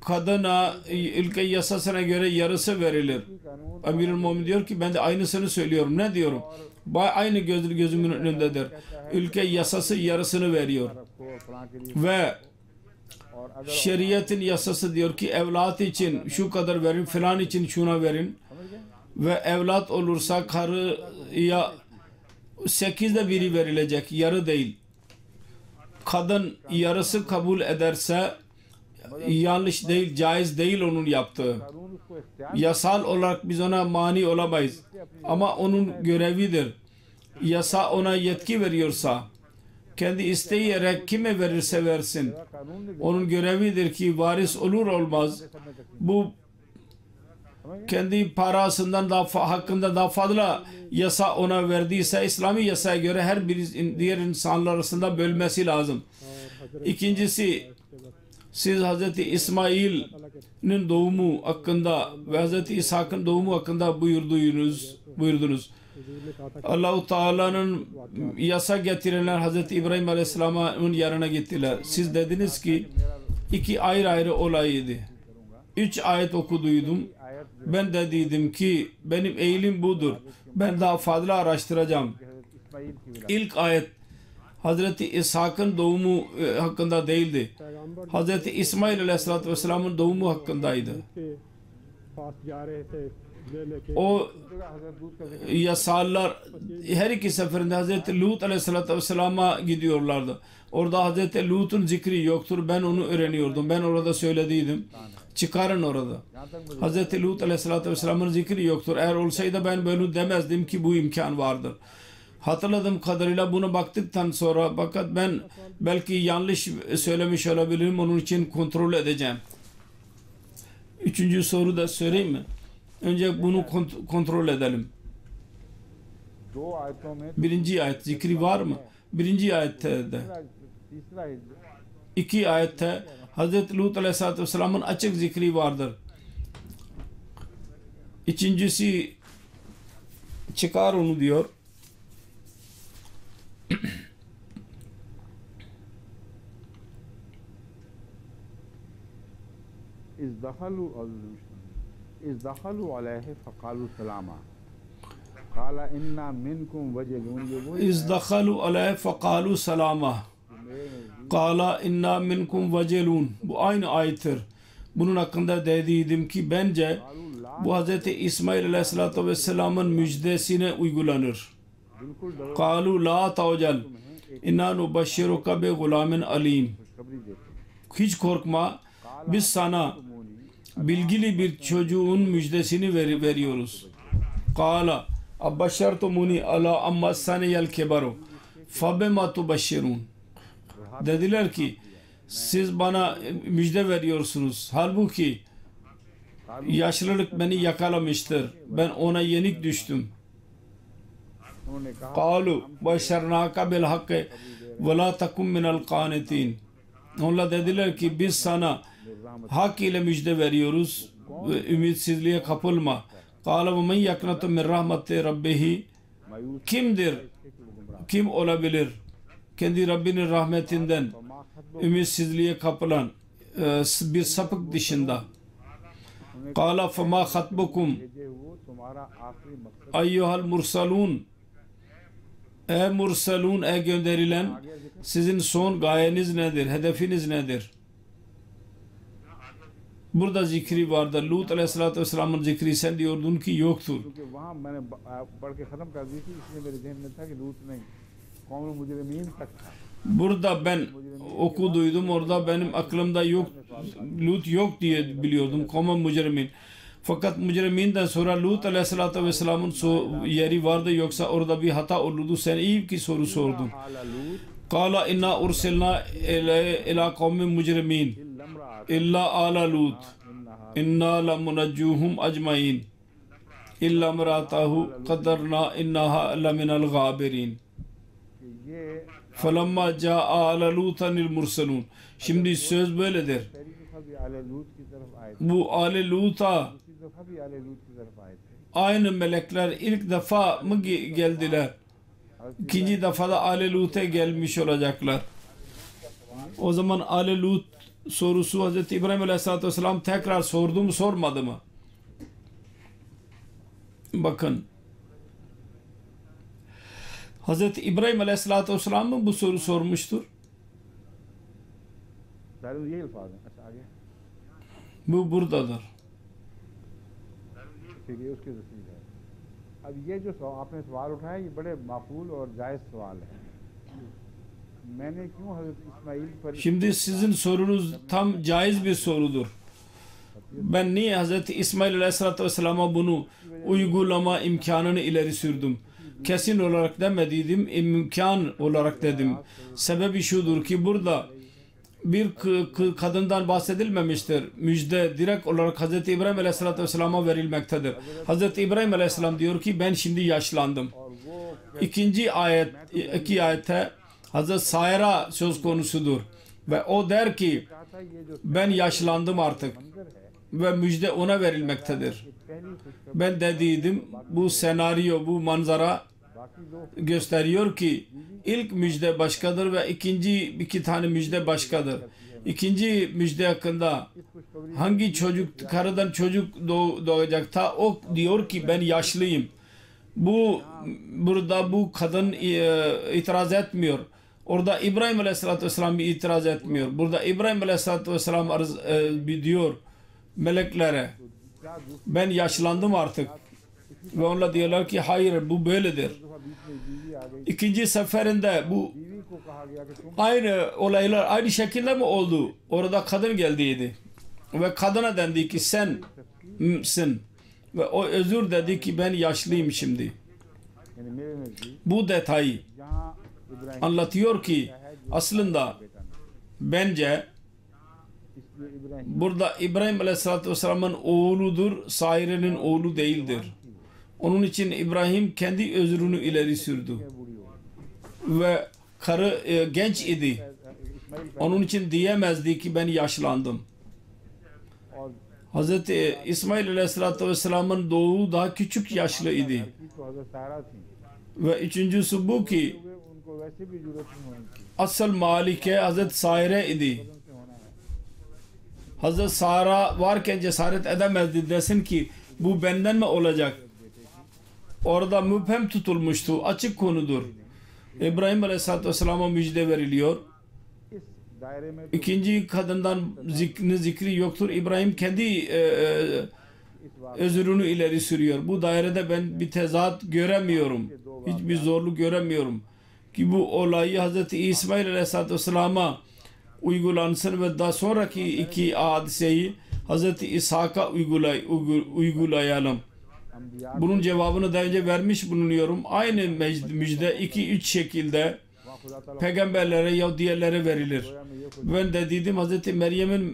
Kadına ülke yasasına göre yarısı verilir. Emirül Mu'min diyor ki ben de aynısını söylüyorum. Ne diyorum? Aynı gözümün önündedir. Ülke yasası yarısını veriyor. Ve şeriatın yasası diyor ki evlat için şu kadar verin, filan için şuna verin. Ve evlat olursa karıya 8'de biri verilecek, yarı değil. Kadın yarısı kabul ederse yanlış değil, caiz değil onun yaptığı. Yasal olarak biz ona mani olamayız. Ama onun görevidir. Yasa ona yetki veriyorsa, kendi isteyerek kime verirse versin. Onun görevidir ki varis olur olmaz. Bu kendi parasından hakkında daha fazla yasa ona verdiyse İslami yasaya göre her bir diğer insanlar arasında bölmesi lazım. İkincisi, siz Hz. İsmail'in doğumu hakkında ve Hz. İshak'ın doğumu hakkında buyurdunuz. Allah-u Teala'nın yasa getirenler Hz. İbrahim Aleyhisselam'ın yanına gittiler. Siz dediniz ki iki ayrı ayrı olayıydı. 3 ayet okuduydum. Ben de dedim ki benim eğilim budur. Ben daha fazla araştıracağım. İlk ayet Hazreti İshak'ın doğumu hakkında değildi. Hazreti İsmail Aleyhisselatü Vesselam'ın doğumu hakkındaydı. के पास जा रहे थे ले लेके O yasalar her iki seferinde Hazreti Lut Aleyhisselatü Vesselam'a gidiyorlardı. Orada Hazreti Lut'un zikri yoktur. Ben onu öğreniyordum. Ben orada söylediydim. Çıkarın orada. Hazreti Lut Aleyhisselatü Vesselam'ın zikri yoktur. Eğer olsaydı ben böyle demezdim ki bu imkan vardır. Hatırladığım kadarıyla buna baktıktan sonra fakat ben belki yanlış söylemiş olabilirim. Onun için kontrol edeceğim. 3. soru da söyleyeyim mi? Önce bunu kontrol edelim. 1. ayet zikri var mı? 1. ayette de. 2 ayette Hz. Lut Aleyhisselatü Vesselam'ın açık zikri vardır. İkincisi çıkar onu diyor. إذ دخلوا عليه فقالوا سلاما قال إنا منكم وجلون İz dakhalu aleyhi fekalu salama. Kala inna minkum vecelun. Bu aynı ayettir. Bunun hakkında dediydim ki bence bu Hz. İsmail Aleyhisselatü Vesselam'ın müjdesine uygulanır. Kalu la tavcel inna nubashshiruka bi gulamin alim. Hiç korkma, biz sana bilgili bir çocuğun müjdesini veriyoruz. Kala abbashartumuni ala amma saniyal kebaru fabema tubashshirun. Dediler ki siz bana müjde veriyorsunuz. Halbuki yaşlılık beni yakalamıştır. Ben ona yenik düştüm. Kalu başarnaka bil hakkı ve la takum minel qanitin. Onlar dediler ki biz sana hak ile müjde veriyoruz ve ümitsizliğe kapılma. Kâle ve men yaknatu min rahmeti rabbihi. Kimdir? Kim olabilir? Kendi Rabbinin rahmetinden ümitsizliğe kapılan bir sapık dışında. Kâle fe mâ hatbukum eyyuhal mursalun. Ey mursalun, ey gönderilen, sizin son gayeniz nedir? Hedefiniz nedir? Burada zikri vardır. Lut Aleyhisselatü Vesselam'ın zikri sen diyordun ki yoktur. Burada ben okuduydum. Orada benim aklımda yok. Lut yok diye biliyordum. Kavm-i mücrimin. Fakat mücriminden sonra Lut Aleyhisselatü Vesselam'ın yeri vardı. Yoksa orada bir hata olurdu. Sen iyi ki soru sordun. Kâla inna ursilna ila kavm-i mücrimin illa ala Lut inna la munaccuhum ajmain. illa imra'atahu qadarna innaha laminal ghabirin. कि ये Falamma ca'a ala lutanil mursalun. Şimdi söz böyledir. पहली दफा भी आले लूत की तरफ आए थे, Bu Ali Lut'a दूसरी दफा भी आले लूत की तरफ आए थे। aynı melekler ilk defa mı geldiler? İkinci defa da Ali Lut'a gelmiş olacaklar. O zaman Ali Lut sorusu Hz. İbrahim Aleyhisselatü Vesselam tekrar sordu mu sormadı mı? Bakın. Hz. İbrahim Aleyhisselatü Vesselam mı bu soru sormuştur? पहले तो यही अल्फाज हैं। अच्छा आगे Bu buradadır. ठीक है, उसकी तस्वीर है। अब ये जो आपने सवाल उठाया ये बड़े माकूल और जायज़ सवाल है। मैंने क्यों हज़रत इस्माइल पर Şimdi sizin sorunuz tam caiz bir sorudur. Ben niye Hz. İsmail Aleyhisselatü Vesselam'a bunu uygulama imkanını ileri sürdüm? Kesin olarak demediydim, imkan olarak dedim. Sebebi şudur ki burada bir kadından bahsedilmemiştir. Müjde direkt olarak Hz. İbrahim Aleyhisselatü Vesselam'a verilmektedir. Hz. İbrahim Aleyhisselam diyor ki ben şimdi yaşlandım. İki ayette Hz. Saira söz konusudur. Ve o der ki चाहता ये जो ben yaşlandım artık मंजर है ve müjde ona verilmektedir. पहली खुशखबरी, Ben dediydim bu senaryo, bu manzara बाकी दो gösteriyor ki ilk müjde başkadır ve iki tane müjde başkadır. İkinci müjde hakkında खुशखबरी hangi çocuk, karıdan çocuk doğacakta o diyor ki ben yaşlıyım. Burada bu kadın itiraz etmiyor. Orada İbrahim Aleyhisselatü Vesselam bir itiraz etmiyor. Burada İbrahim Aleyhisselatü Vesselam diyor meleklere ben yaşlandım artık. Ve onlar diyorlar ki hayır bu böyledir. दफा बीच में बीवी आ गई, İkinci seferinde bu बीवी को कहा गया कि तुम aynı olaylar aynı şekilde mi oldu? Orada kadın geldiydi. Ve kadına dendi ki sen misin? Ve o özür dedi ki ben yaşlıyım şimdi. यानी मेरे नजदीक Bu detayı जहाँ इब्राहिम anlatıyor ki aslında बेटा नहीं, bence इसलिए Ibrahim burada İbrahim Aleyhisselatü Vesselam'ın oğludur, Saire'nin oğlu değildir. Onun için İbrahim kendi özrünü ileri sürdü. बूढ़ी हो गई। Ve karı genç idi. Ismail Onun için diyemezdi ki ben yaşlandım. और Hz. İsmail Aleyhisselatü Vesselam'ın doğu daha küçük yaşlı idi. लड़की तो हजरत सारा थी, Ve üçüncüsü bu ki क्योंकि उनको वैसे भी जरूरत नहीं होनी थी, asıl malike Hz. Saire idi. उनसे होना है। Hz. Sara varken cesaret edemezdi desin ki bu benden mi olacak? Orada müphem tutulmuştu. Açık konudur. İbrahim Aleyhisselatü Vesselam'a müjde veriliyor. इस दायरे में तो İkinci kadından zikri yoktur. İbrahim kendi इस वाक़ özrünü ileri sürüyor. Bu dairede ben bir tezat göremiyorum. Hiçbir zorluk göremiyorum. Ki bu olayı Hz. İsmail Aleyhisselatü Vesselam'a uygulansın ve daha sonraki iki hadiseyi Hz. İshak'a uygulayalım. अम्बिया Bunun cevabını daha önce vermiş bulunuyorum. Aynı müjde 2-3 şekilde वहाँ खुदा ताला peygamberlere ya diğerlere verilir. गोया में ये खुद Ben de dedim Hz. Meryem'in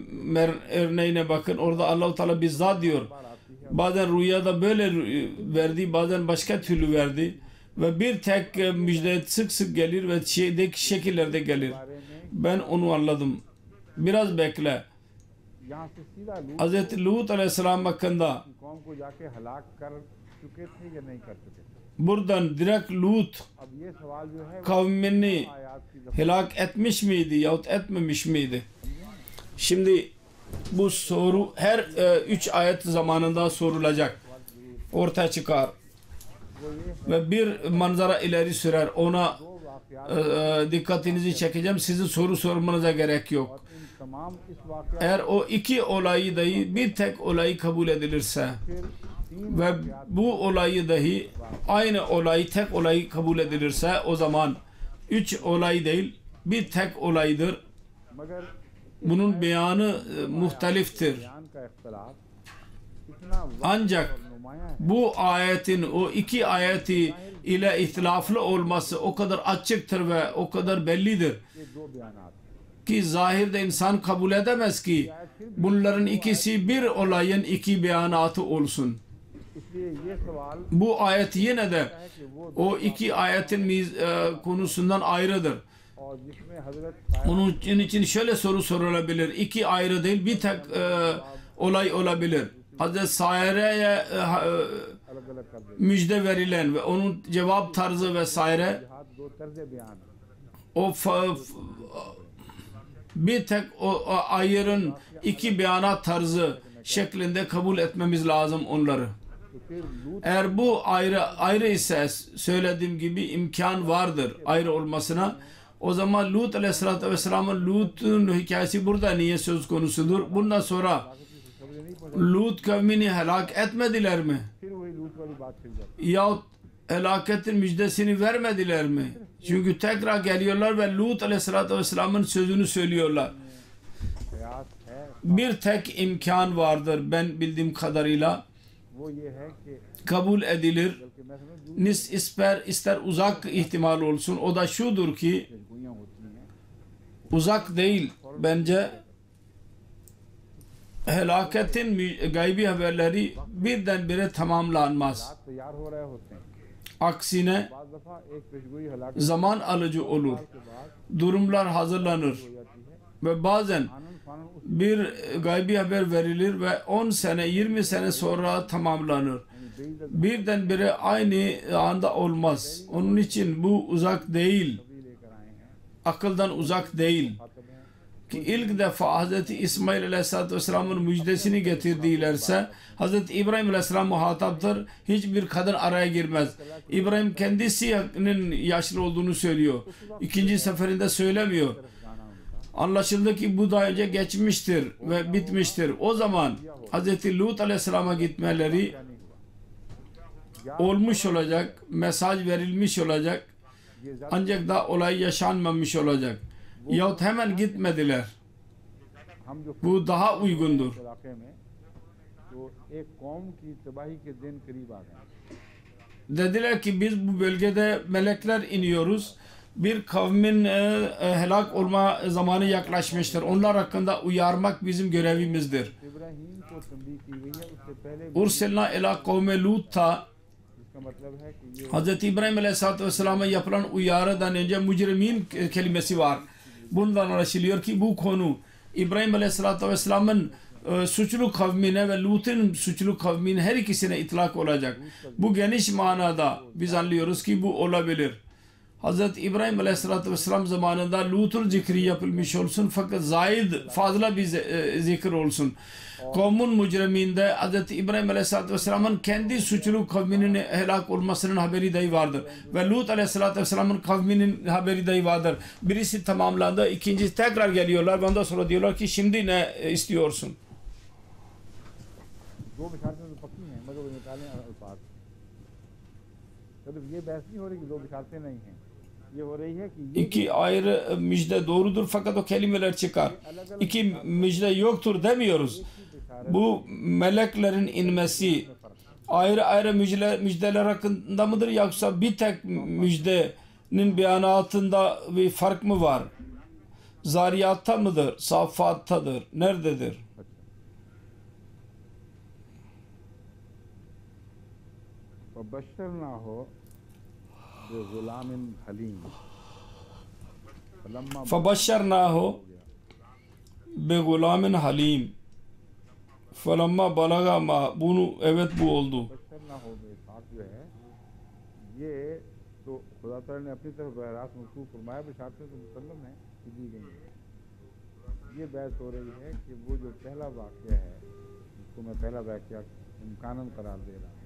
örneğine bakın. Orada Allah-u Teala bizzat diyor. बार आती है, Bazen rüyada böyle verdi, bazen başka türlü verdi. Ve bir tek müjde sık sık gelir ve şeydeki şekillerde gelir. बारे में Ben onu anladım. Biraz bekle. यहाँ से सीधा लूत Hz. Lut Aleyhisselam hakkında की कौम को जाके हलाक कर चुके थे या नहीं कर चुके थे। buradan direkt Lut अब ये सवाल जो है वो kavmini आयात की दफा helak etmiş miydi yahut etmemiş miydi? Şimdi bu soru her 3 ayet zamanında sorulacak. Ortaya çıkar. Ve bir manzara ileri sürer. Ona दो वाक़यात dikkatinizi çekeceğim. Sizin soru sormanıza gerek yok. इन तमाम इस वाक़या Eğer o iki olayı dahi bir tek olayı kabul edilirse फिर तीन ve bu olayı dahi aynı olayı tek olayı kabul edilirse o zaman 3 olay değil bir tek olaydır. मगर Bunun beyanı muhteliftir. बयान का इख्तलाफ इतना वाज़ेह Ancak और नुमायां है bu ayetin o iki ayeti ile ihtilaflı olması o kadar açıktır ve o kadar bellidir ये दो बयानात ki zahirde insan kabul edemez ki bunların ikisi bir olayın iki beyanatı olsun. इसलिए ये सवाल Bu ayet yine de है कि वो o iki ayetin konusundan ayrıdır. और जिसमें हजरत Onun için şöyle soru sorulabilir. İki ayrı değil, bir tek olay olabilir. Hazreti Saire'ye अलग अलग कर दे müjde verilen ve onun cevap tarzı vesaire हाथ दो तर्ज बयान o bir tek o ayırın iki beyanat tarzı şeklinde kabul etmemiz lazım onları. तो फिर लूत Eğer bu ayrı ise söylediğim gibi imkan vardır ayrı olmasına. O zaman Lut Aleyhisselatü Vesselam'ın Lut'un hikayesi burada niye söz konusudur? Bundan sonra Lut kavmini helak etmediler mi? फिर वही लूत वाली बात फिर जाती Yahut helaketin müjdesini vermediler mi? Çünkü tekrar geliyorlar ve Lut Aleyhisselatü Vesselam'ın sözünü söylüyorlar. कयास है Bir tek imkan vardır ben bildiğim kadarıyla. वो ये है कि Kabul edilir. बल्कि मैं समझ İster uzak ihtimal olsun. O da şudur ki मजबूरियाँ होती हैं uzak değil bence helaketin gaybi haberleri birdenbire tamamlanmaz. हालात तैयार हो रहे होते हैं Aksine बाज़ दफ़ा एक पेशगोई हलाकत zaman alıcı olur. के बाद Durumlar hazırlanır हो जाती है ve bazen आनंद फानन उस bir gaybi haber verilir ve 10 sene 20 sene sonra tamamlanır. बेइज्जत Birdenbire aynı anda olmaz. Onun için bu uzak değil. भी लेकर आए हैं Akıldan uzak değil. खातब हैं Ki ilk defa Hz. İsmail Aleyhisselatü Vesselam'ın müjdesini getirdilerse Hz. İbrahim Aleyhisselam muhataptır. Hiçbir kadın araya girmez. İbrahim kendisinin yaşlı olduğunu söylüyor. İkinci seferinde söylemiyor. जाना उनका Anlaşıldı ki bu daha önce geçmiştir ve bitmiştir. O zaman Hz. Lut Aleyhisselam'a gitmeleri क्या नहीं हुआ olmuş olacak, mesaj verilmiş olacak. ये ज़्यादा Ancak da olay yaşanmamış olacak. Yahut hemen gitmediler. हम जो Bu daha uygundur. इलाके में तो एक कौम की तबाही के दिन करीब आ गए Dediler ki biz bu bölgede melekler iniyoruz. Bir kavmin helak olma zamanı yaklaşmıştır. Onlar hakkında uyarmak bizim görevimizdir. Ibrahim को तंबीह की गई है उससे पहले Ursilna ila kavme Lut'ta इसका मतलब है कि ये Hz. İbrahim Aleyhisselatü Vesselam'a yapılan uyarıdan önce mücrimin kelimesi var. Bundan anlaşılıyor ki bu konu İbrahim Aleyhisselatü Vesselam'ın suçlu kavmine ve Lut'un suçlu kavmine her ikisine itlak olacak. Bu geniş manada biz anlıyoruz ki bu olabilir. Hz. İbrahim Aleyhisselatü Vesselam zamanında Lut'un zikri yapılmış olsun fakat zaid fazla bir zikir olsun. Kavmun mücriminde Hz. İbrahim Aleyhisselatü Vesselam'ın kendi suçlu kavminin helak olmasının haberi dahi vardır. Ve Lut Aleyhisselatü Vesselam'ın kavminin haberi dahi vardır. Birisi tamamlandı, ikincisi tekrar geliyorlar. Ondan sonra diyorlar ki şimdi ne istiyorsun? दो बिशारतें तो पक्की हैं मगर वो निकालें अल्फाज मतलब ये बहस नहीं हो रही कि दो बिशारतें नहीं हैं ये हो रही है कि ये İki ayrı müjde doğrudur fakat o kelimeler çıkar. İki müjde yoktur demiyoruz. Bu meleklerin inmesi ayrı ayrı müjdeler hakkında mıdır yoksa bir tek müjdenin beyanatında bir fark mı var? Zariyatta mıdır? Saffattadır? Nerededir? बशर ना हो गुलाम हलीम फलम्मा فَبَشَّرْنَاهُ بِغُلَامٍ حَلِيمٍ فَلَمَّا بَلَغَ مَا bunu evet bu oldu. बशर ना हो में साथ जो है ये तो खुदा ताला ने अपनी तरफ बहरास मकसूद फरमाया बिशारतें तो मुसल्लम है कि दी गई हैं ये बहस हो रही है कि वो जो पहला वाक़या है जिसको मैं पहला वाक़या इम्कानन करार दे रहा हूँ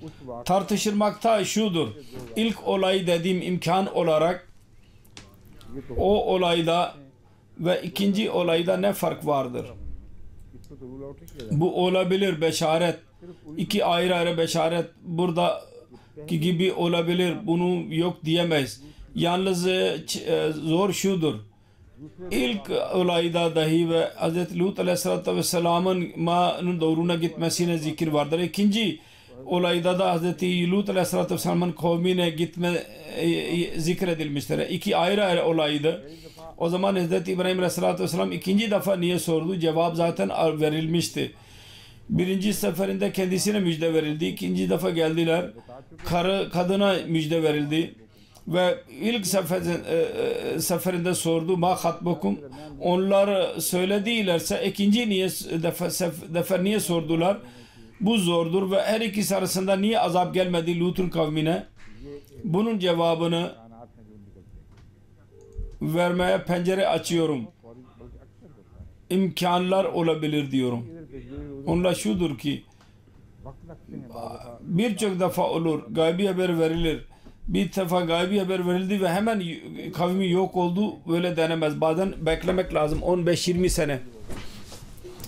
उस वाक़या Tartışılmakta şudur. İlk olay dediğim imkan olarak ये तो o olayda ve ikinci olayda ne fark vardır? इसको तो रूल आउट नहीं किया जाता Bu olabilir beşaret. İki ayrı ayrı beşaret buradaki gibi olabilir. Bunu yok diyemeyiz. Yalnız zor şudur. İlk olayda dahi ve Hz. Lut Aleyhisselatü Vesselam'ın ma'nın doğruna gitmesine zikir vardır. İkinci olayda da Hz. Lut Aleyhisselatü Vesselam'ın kavmine gitme zikredilmiştir. İki ayrı ayrı olaydı. O zaman Hz. İbrahim Aleyhisselatü Vesselam ikinci defa niye sordu? Cevap zaten verilmişti. Birinci seferinde kendisine müjde verildi. İkinci defa geldiler. Kadına müjde verildi. Ve ilk seferinde sordu. Ma hatbukum. Onlar söyledilerse ikinci defa niye sordular? Bu zordur ve her ikisi arasında niye azap gelmedi Lut'un kavmine? Bunun cevabını vermeye pencere açıyorum. İmkanlar olabilir diyorum. Onlar şudur ki birçok defa olur. Gaybi haber verilir. Bir defa gaybi haber verildi ve hemen kavmi yok oldu. Böyle denemez. Bazen beklemek lazım. 15-20 sene.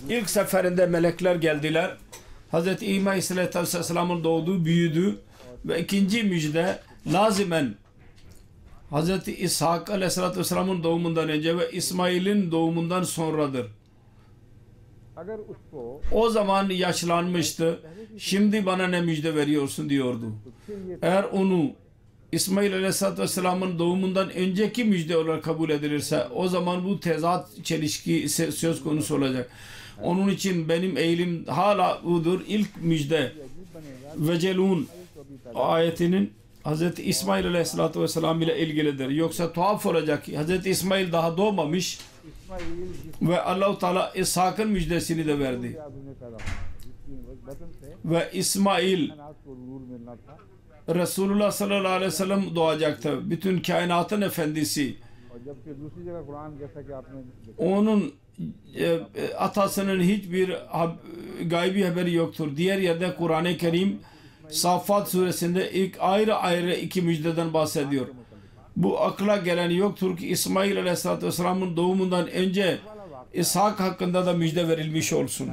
İlk seferinde melekler geldiler. Hz. İbrahim Aleyhisselam'ın doğduğu, büyüdü. Ve ikinci müjde lazimen Hz. İshak Aleyhisselam'ın doğumundan önce ve İsmail'in doğumundan sonradır. O zaman yaşlanmıştı. Şimdi bana ne müjde veriyorsun diyordu. Eğer onu İsmail Aleyhisselam'ın doğumundan önceki müjde olarak kabul edilirse o zaman bu tezat, çelişki söz konusu olacak. Onun için benim eğilim hala budur. İlk müjde Vecelun ayetinin Hz. İsmail Aleyhisselatü Vesselam ile ilgilidir. Yoksa tuhaf olacak ki Hz. İsmail daha doğmamış ve Allah-u Teala İshak'ın müjdesini de verdi. Ve İsmail Resulullah sallallahu aleyhi ve sellem doğacaktı. Bütün kainatın efendisi. Onun atasının hiçbir gaybi haberi yoktur. Diğer yerde Kur'an-ı Kerim Saffat suresinde ilk ayrı iki müjdeden bahsediyor. Bu akla gelen yoktur ki İsmail Aleyhisselatü Vesselam'ın doğumundan önce İshak hakkında da müjde verilmiş olsun.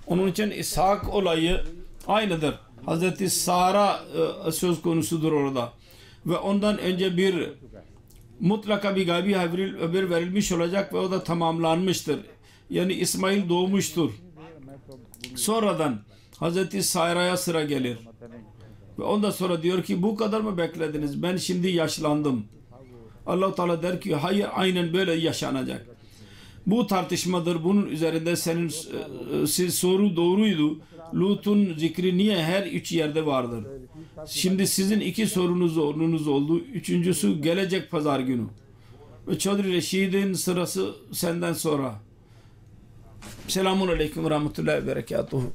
Onun için İshak olayı aynıdır. Hazreti Sara söz konusudur orada. Ve ondan önce mutlaka bir gaybi haber verilmiş olacak ve o da tamamlanmıştır. Yani İsmail doğmuştur. Sonradan Hazreti Sara'ya sıra gelir. Ve ondan sonra diyor ki bu kadar mı beklediniz? Ben şimdi yaşlandım. Allah-u Teala der ki hayır, aynen böyle yaşanacak. Bu tartışmadır. Bunun üzerinde siz soru doğruydu. Lut'un zikri niye her üç yerde vardır? Şimdi sizin iki sorunuz oldu. Üçüncüsü gelecek pazar günü. Ve Çodri Reşid'in sırası senden sonra. Selamun Aleyküm ve Rahmetullahi ve Berekatuhu.